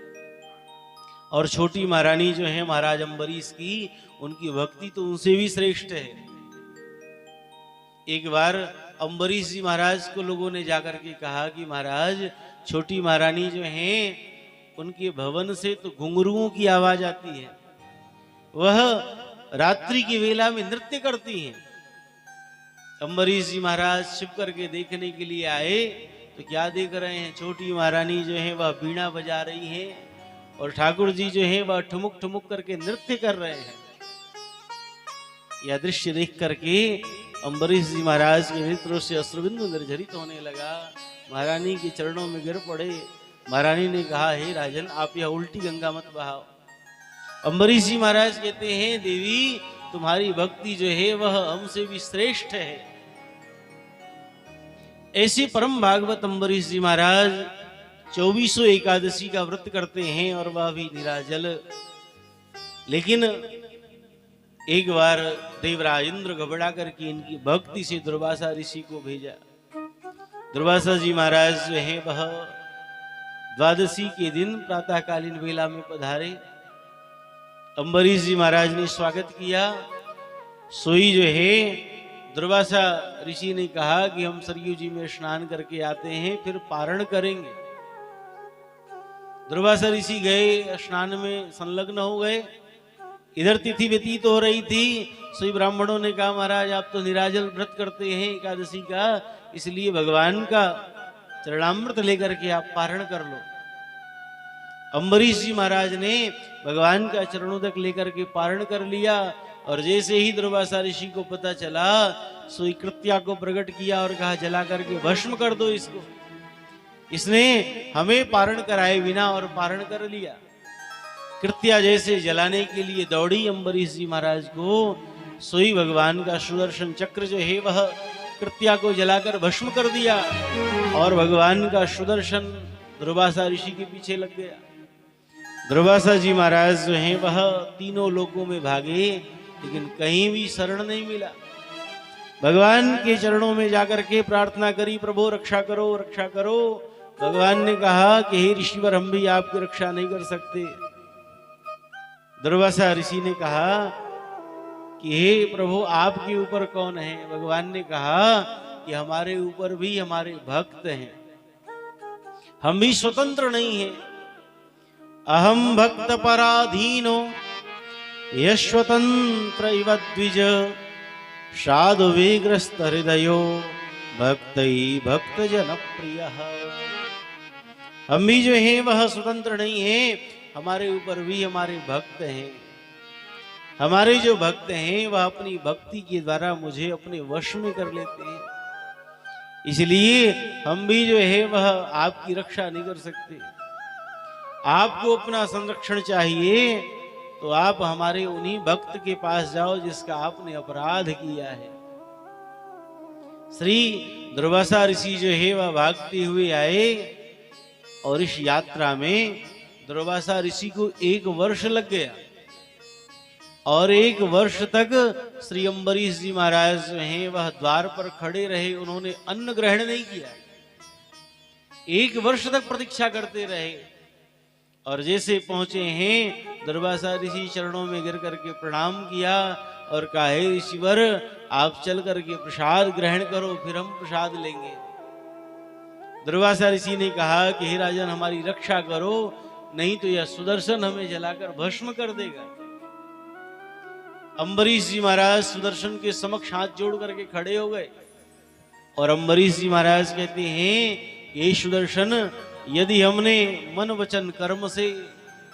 और छोटी महारानी जो है महाराज अम्बरीश की, उनकी भक्ति तो उनसे भी श्रेष्ठ है। एक बार अम्बरीश जी महाराज को लोगों ने जाकर के कहा कि महाराज छोटी महारानी जो है उनके भवन से तो घुंघरुओं की आवाज आती है, वह रात्रि की वेला में नृत्य करती हैं। अम्बरीश जी महाराज छिप करके देखने के लिए आए तो क्या देख रहे हैं, छोटी महारानी जो है वह बीणा बजा रही है और ठाकुर जी जो है वह ठुमुक ठुमुक करके नृत्य कर रहे हैं। यह दृश्य देख करके अम्बरीश जी महाराज के नेत्रों से अश्रुबिंदु निर्झरित होने लगा। महारानी के चरणों में गिर पड़े। महारानी ने कहा, हे राजन, आप यह उल्टी गंगा मत बहाओ। अम्बरीश जी महाराज कहते हैं, देवी तुम्हारी भक्ति जो है वह हमसे भी श्रेष्ठ है। ऐसे परम भागवत अम्बरीश जी महाराज 2400 एकादशी का व्रत करते हैं और वह भी निराजल। लेकिन एक बार देवराज इंद्र घबरा करके इनकी भक्ति से दुर्वासा ऋषि को भेजा। दुर्वासा जी महाराज जो है वह द्वादशी के दिन प्रातःकालीन वेला में पधारे। अम्बरीश जी महाराज ने स्वागत किया। सोई जो है दुर्वासा ऋषि ने कहा कि हम सरयू जी में स्नान करके आते हैं, फिर पारण करेंगे। दुर्वासा ऋषि गए, स्नान में संलग्न हो गए। इधर तिथि व्यतीत हो रही थी। सोई ब्राह्मणों ने कहा, महाराज आप तो निराजल व्रत करते हैं एकादशी का, इसलिए भगवान का चरणामृत लेकर के आप पारण कर लो। अम्बरीश जी महाराज ने भगवान का चरणोदक लेकर के पारण कर लिया और जैसे ही दुर्वासा ऋषि को पता चला, सोई कृत्या को प्रकट किया और कहा, जला करके भस्म कर दो इसको। इसने हमें पारण कराए बिना और पारण कर लिया। कृत्या जैसे जलाने के लिए दौड़ी अम्बरीश जी महाराज को, सोई भगवान का सुदर्शन चक्र जो है वह कृत्या को जलाकर भस्म कर दिया और भगवान का सुदर्शन दुर्वासा ऋषि के पीछे लग गया। दुर्वासा जी महाराज जो हैं वह तीनों लोकों में भागे, लेकिन कहीं भी शरण नहीं मिला। भगवान के चरणों में जाकर के प्रार्थना करी, प्रभु रक्षा करो, रक्षा करो। भगवान ने कहा कि हे ऋषिवर, हम भी आपकी रक्षा नहीं कर सकते। दुर्वासा ऋषि ने कहा कि हे प्रभु, आपके ऊपर कौन है? भगवान ने कहा कि हमारे ऊपर भी हमारे भक्त हैं, हम भी स्वतंत्र नहीं हैं। अहम भक्त पराधीनो यश्वतंत्र इव द्विज साधु विग्रस्त हृदयो भक्तई भक्त जन प्रिय। हम भी जो हैं वह स्वतंत्र नहीं है, हमारे ऊपर भी हमारे भक्त हैं। हमारे जो भक्त हैं वह अपनी भक्ति के द्वारा मुझे अपने वश में कर लेते हैं, इसलिए हम भी जो है वह आपकी रक्षा नहीं कर सकते। आपको अपना संरक्षण चाहिए तो आप हमारे उन्हीं भक्त के पास जाओ जिसका आपने अपराध किया है। श्री दुर्वासा ऋषि जो है वह भागते हुए आए और इस यात्रा में दुर्वासा ऋषि को 1 वर्ष लग गया और 1 वर्ष तक श्री अम्बरीश जी महाराज जो हैं वह द्वार पर खड़े रहे, उन्होंने अन्न ग्रहण नहीं किया। 1 वर्ष तक प्रतीक्षा करते रहे और जैसे पहुंचे हैं दुर्वासा ऋषि चरणों में गिर करके प्रणाम किया और कहा, हे ऋषिवर, आप चल करके प्रसाद ग्रहण करो, फिर हम प्रसाद लेंगे। दुर्वासा ऋषि ने कहा कि हे राजन, हमारी रक्षा करो, नहीं तो यह सुदर्शन हमें जलाकर भस्म कर देगा। अम्बरीश जी महाराज सुदर्शन के समक्ष हाथ जोड़ करके खड़े हो गए और अम्बरीश जी महाराज कहते हैं, ये सुदर्शन, यदि हमने मन वचन कर्म से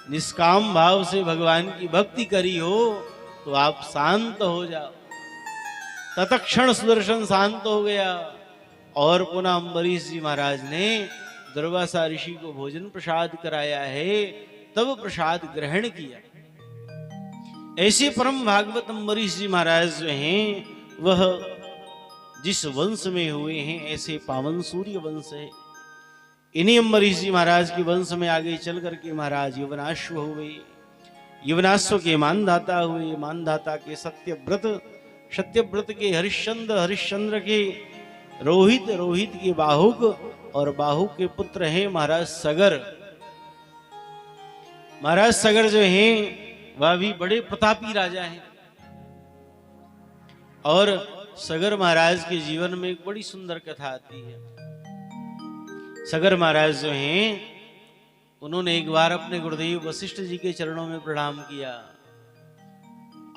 निष्काम भाव से भगवान की भक्ति करी हो तो आप शांत हो जाओ। तत्क्षण सुदर्शन शांत हो गया और पुनः अम्बरीश जी महाराज ने दुर्वासा ऋषि को भोजन प्रसाद कराया है, तब प्रसाद ग्रहण किया। ऐसे परम भागवत अम्बरीश जी महाराज जो हैं, वह जिस वंश में हुए हैं ऐसे पावन सूर्य वंश है। इन्हीं अम्बरीश जी महाराज के वंश में आगे चल करके महाराज यवनाश्व हुए, यवनाश्व के मानधाता हुए, मानधाता के सत्यव्रत, सत्यव्रत के हरिश्चंद्र, हरिश्चंद्र के रोहित, रोहित के बाहुक और बाहुक के पुत्र हैं महाराज सगर। महाराज सगर जो हैं वह भी बड़े प्रतापी राजा हैं और सगर महाराज के जीवन में एक बड़ी सुंदर कथा आती है। सगर महाराज जो हैं, उन्होंने एक बार अपने गुरुदेव वशिष्ठ जी के चरणों में प्रणाम किया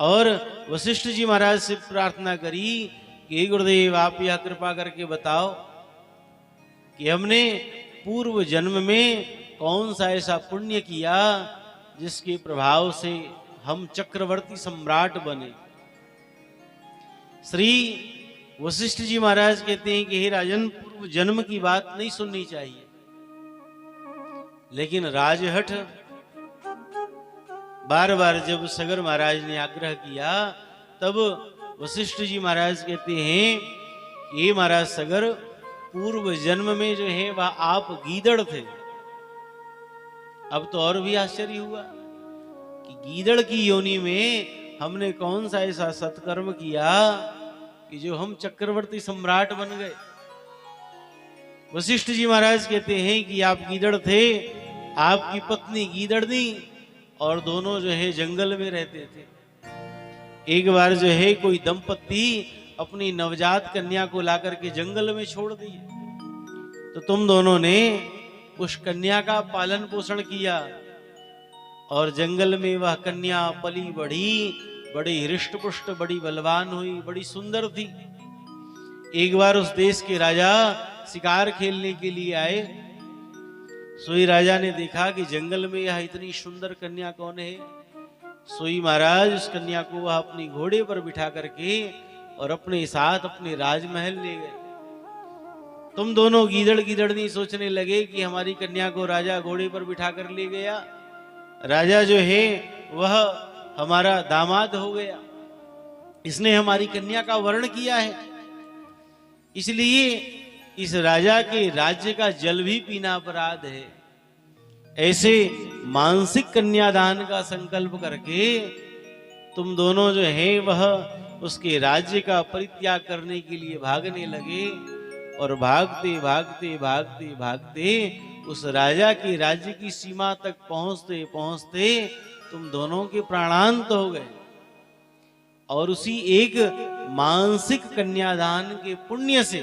और वशिष्ठ जी महाराज से प्रार्थना करी कि गुरुदेव, आप यह कृपा करके बताओ कि हमने पूर्व जन्म में कौन सा ऐसा पुण्य किया जिसके प्रभाव से हम चक्रवर्ती सम्राट बने। श्री वशिष्ठ जी महाराज कहते हैं कि हे राजन, पूर्व जन्म की बात नहीं सुननी चाहिए, लेकिन राजहठ बार बार जब सगर महाराज ने आग्रह किया, तब वशिष्ठ जी महाराज कहते हैं, ये महाराज सगर, पूर्व जन्म में जो है वह आप गीदड़ थे। अब तो और भी आश्चर्य हुआ कि गीदड़ की योनि में हमने कौन सा ऐसा सत्कर्म किया कि जो हम चक्रवर्ती सम्राट बन गए। वशिष्ठ जी महाराज कहते हैं कि आप गीदड़ थे, आपकी पत्नी गीदड़नी, और दोनों जो है जंगल में रहते थे। एक बार जो है कोई दंपत्ति अपनी नवजात कन्या को लाकर के जंगल में छोड़ दी, तो तुम दोनों ने उस कन्या का पालन पोषण किया और जंगल में वह कन्या पली बढ़ी, बड़ी हृष्ट पुष्ट, बड़ी बलवान हुई, बड़ी सुंदर थी। एक बार उस देश के राजा शिकार खेलने के लिए आए। सोई राजा ने देखा कि जंगल में यह इतनी सुंदर कन्या कौन है। सोई महाराज उस कन्या को वह अपनी घोड़े पर बिठा करके और अपने साथ अपने राजमहल ले गए। तुम दोनों गीदड़ गीदड़नी सोचने लगे कि हमारी कन्या को राजा घोड़े पर बिठा कर ले गया, राजा जो है वह हमारा दामाद हो गया, इसने हमारी कन्या का वर्ण किया है, इसलिए इस राजा के राज्य का जल भी पीना अपराध है। ऐसे मानसिक कन्यादान का संकल्प करके तुम दोनों जो है वह उसके राज्य का परित्याग करने के लिए भागने लगे और भागते भागते भागते भागते उस राजा के राज्य की सीमा तक पहुंचते पहुंचते तुम दोनों के प्राणांत हो गए और उसी एक मानसिक कन्यादान के पुण्य से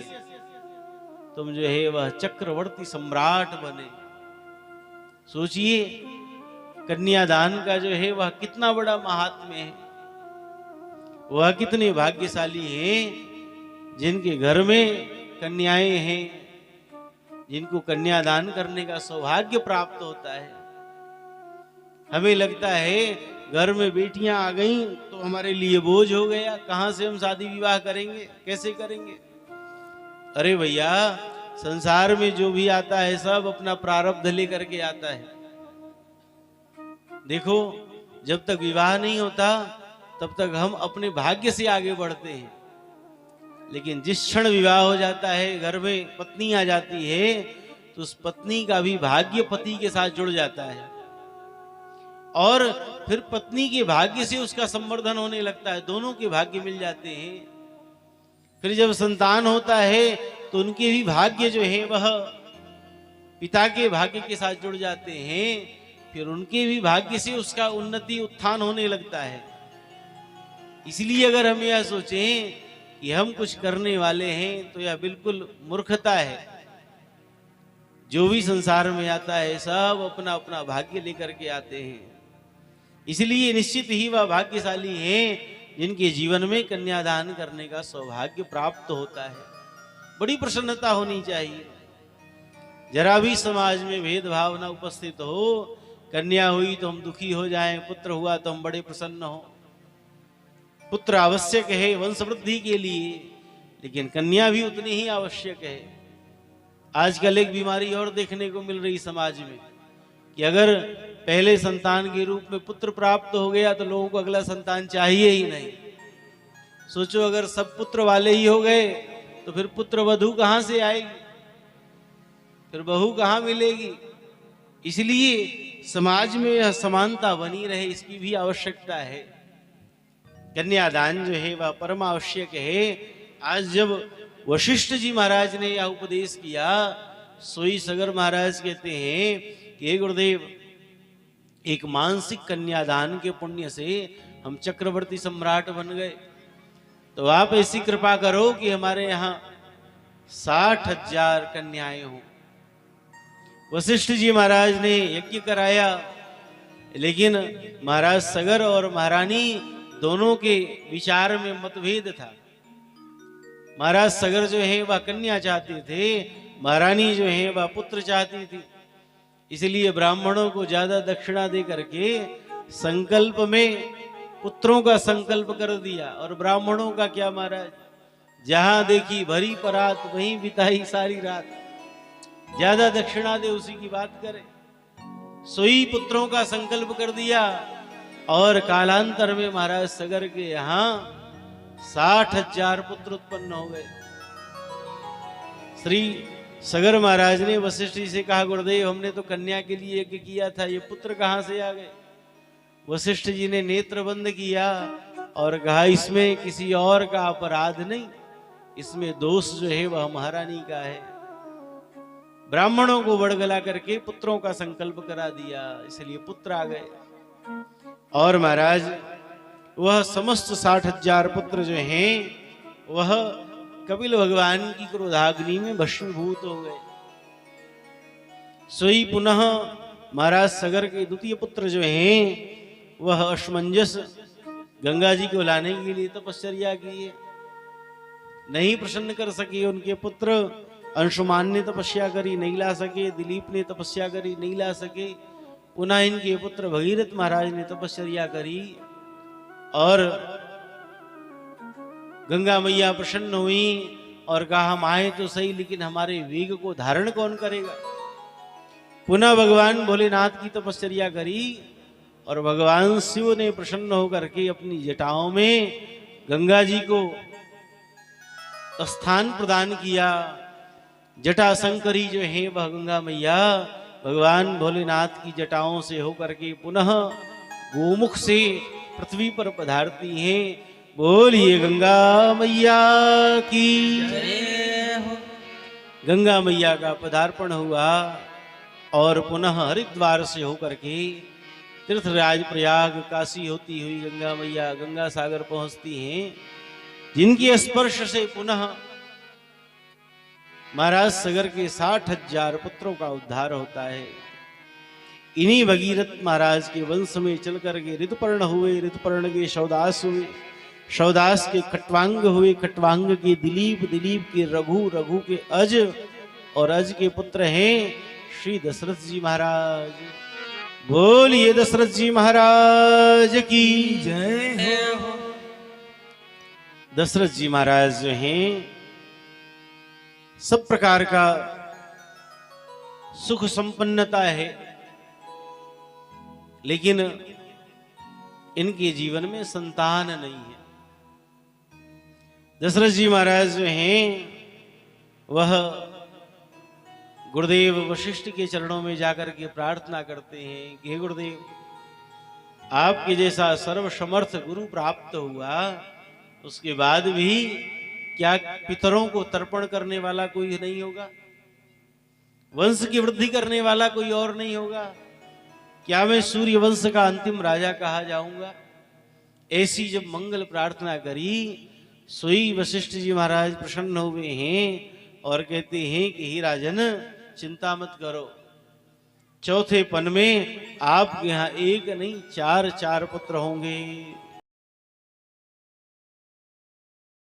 तुम जो है वह चक्रवर्ती सम्राट बने। सोचिए कन्यादान का जो है वह कितना बड़ा महात्म्य है। वह कितने भाग्यशाली हैं जिनके घर में कन्याएं हैं, जिनको कन्यादान करने का सौभाग्य प्राप्त होता है। हमें लगता है घर में बेटियां आ गई तो हमारे लिए बोझ हो गया, कहां से हम शादी विवाह करेंगे, कैसे करेंगे। अरे भैया, संसार में जो भी आता है सब अपना प्रारब्ध लेकर के आता है। देखो, जब तक विवाह नहीं होता तब तक हम अपने भाग्य से आगे बढ़ते हैं, लेकिन जिस क्षण विवाह हो जाता है, घर में पत्नी आ जाती है, तो उस पत्नी का भी भाग्य पति के साथ जुड़ जाता है और फिर पत्नी के भाग्य से उसका संवर्धन होने लगता है, दोनों के भाग्य मिल जाते हैं। फिर जब संतान होता है तो उनके भी भाग्य जो है वह पिता के भाग्य के साथ जुड़ जाते हैं। फिर उनके भी भाग्य से उसका उन्नति उत्थान होने लगता है। इसलिए अगर हम यह सोचें कि हम कुछ करने वाले हैं तो यह बिल्कुल मूर्खता है। जो भी संसार में आता है सब अपना अपना भाग्य लेकर के आते हैं, इसलिए निश्चित ही वह भाग्यशाली हैं जिनके जीवन में कन्यादान करने का सौभाग्य प्राप्त होता है। बड़ी प्रसन्नता होनी चाहिए। जरा भी समाज में भेदभाव न उपस्थित हो। कन्या हुई तो हम दुखी हो जाएं, पुत्र हुआ तो हम बड़े प्रसन्न हो। पुत्र आवश्यक है वंश वृद्धि के लिए, लेकिन कन्या भी उतनी ही आवश्यक है। आजकल एक बीमारी और देखने को मिल रही समाज में कि अगर पहले संतान के रूप में पुत्र प्राप्त हो गया तो लोगों को अगला संतान चाहिए ही नहीं। सोचो अगर सब पुत्र वाले ही हो गए तो फिर पुत्र वधू कहां से आएगी, फिर बहू कहां मिलेगी। इसलिए समाज में यह समानता बनी रहे, इसकी भी आवश्यकता है। कन्यादान जो है वह परम आवश्यक है। आज जब वशिष्ठ जी महाराज ने यह उपदेश किया, सोई सगर महाराज कहते हैं कि हे गुरुदेव, एक मानसिक कन्यादान के पुण्य से हम चक्रवर्ती सम्राट बन गए, तो आप ऐसी कृपा करो कि हमारे यहाँ 60,000 कन्याएं हों। वशिष्ठ जी महाराज ने यज्ञ कराया, लेकिन महाराज सगर और महारानी दोनों के विचार में मतभेद था। महाराज सगर जो है वह कन्या चाहते थे, महारानी जो है वह पुत्र चाहती थी। इसलिए ब्राह्मणों को ज्यादा दक्षिणा दे करके संकल्प में पुत्रों का संकल्प कर दिया। और ब्राह्मणों का क्या महाराज, जहां देखी भरी परात वहीं बिताई सारी रात। ज्यादा दक्षिणा दे उसी की बात करे। सोई पुत्रों का संकल्प कर दिया और कालांतर में महाराज सगर के यहाँ 60,000 पुत्र उत्पन्न हो गए। श्री सगर महाराज ने वशिष्ठ जी से कहा, गुरुदेव हमने तो कन्या के लिए यज्ञ किया था, ये पुत्र कहां से आ गए। वशिष्ठ जी ने नेत्र बंद किया और कहा, इसमें किसी और का अपराध नहीं, इसमें दोष जो है वह महारानी का है। ब्राह्मणों को बड़गला करके पुत्रों का संकल्प करा दिया, इसलिए पुत्र आ गए। और महाराज वह समस्त 60,000 पुत्र जो हैं वह कपिल भगवान की क्रोधाग्नि में भस्मीभूत हो गए। सोई पुनः महाराज सगर के द्वितीय पुत्र जो हैं वह असमंजस गंगा जी को लाने के लिए तपस्या किए, नहीं प्रसन्न कर सके। उनके पुत्र अंशुमान ने तपस्या करी, नहीं ला सके। दिलीप ने तपस्या करी, नहीं ला सके। पुनः इनके पुत्र भगीरथ महाराज ने तपस्या करी और गंगा मैया प्रसन्न हुई और कहा, हम आए तो सही, लेकिन हमारे वेग को धारण कौन करेगा। पुनः भगवान भोलेनाथ की तपस्या करी और भगवान शिव ने प्रसन्न होकर के अपनी जटाओं में गंगा जी को स्थान प्रदान किया। जटा शंकरी जो है वह गंगा मैया भगवान भोलेनाथ की जटाओं से होकर के पुनः गोमुख से पृथ्वी पर पधारती हैं। बोलिए गंगा मैया की
जय हो।
गंगा मैया का पदार्पण हुआ और पुनः हरिद्वार से होकर के तीर्थराज प्रयाग काशी होती हुई गंगा मैया गंगा सागर पहुंचती हैं, जिनके स्पर्श से पुनः महाराज सगर के 60,000 पुत्रों का उद्धार होता है। इन्हीं भगीरथ महाराज के वंश में चल करके ऋतुपर्ण हुए, ऋतुपर्ण के शौदास हुए, शौदास के खट्वांग हुए, खट्वांग के दिलीप, दिलीप के रघु, रघु के अज और अज के पुत्र हैं श्री दशरथ जी महाराज। बोलिए दशरथ जी महाराज की
जय हो।
दशरथ जी महाराज जो हैं सब प्रकार का सुख संपन्नता है, लेकिन इनके जीवन में संतान नहीं है। दशरथ जी महाराज जो हैं वह गुरुदेव वशिष्ठ के चरणों में जाकर के प्रार्थना करते हैं कि हे गुरुदेव, आपके जैसा सर्वसमर्थ गुरु प्राप्त हुआ, उसके बाद भी क्या पितरों को तर्पण करने वाला कोई नहीं होगा? वंश की वृद्धि करने वाला कोई और नहीं होगा? क्या मैं सूर्य वंश का अंतिम राजा कहा जाऊंगा? ऐसी जब मंगल प्रार्थना करी, सोई वशिष्ठ जी महाराज प्रसन्न हुए हैं और कहते हैं कि हे राजन, चिंता मत करो, चौथे पन में आपके यहाँ एक नहीं चार चार पुत्र होंगे।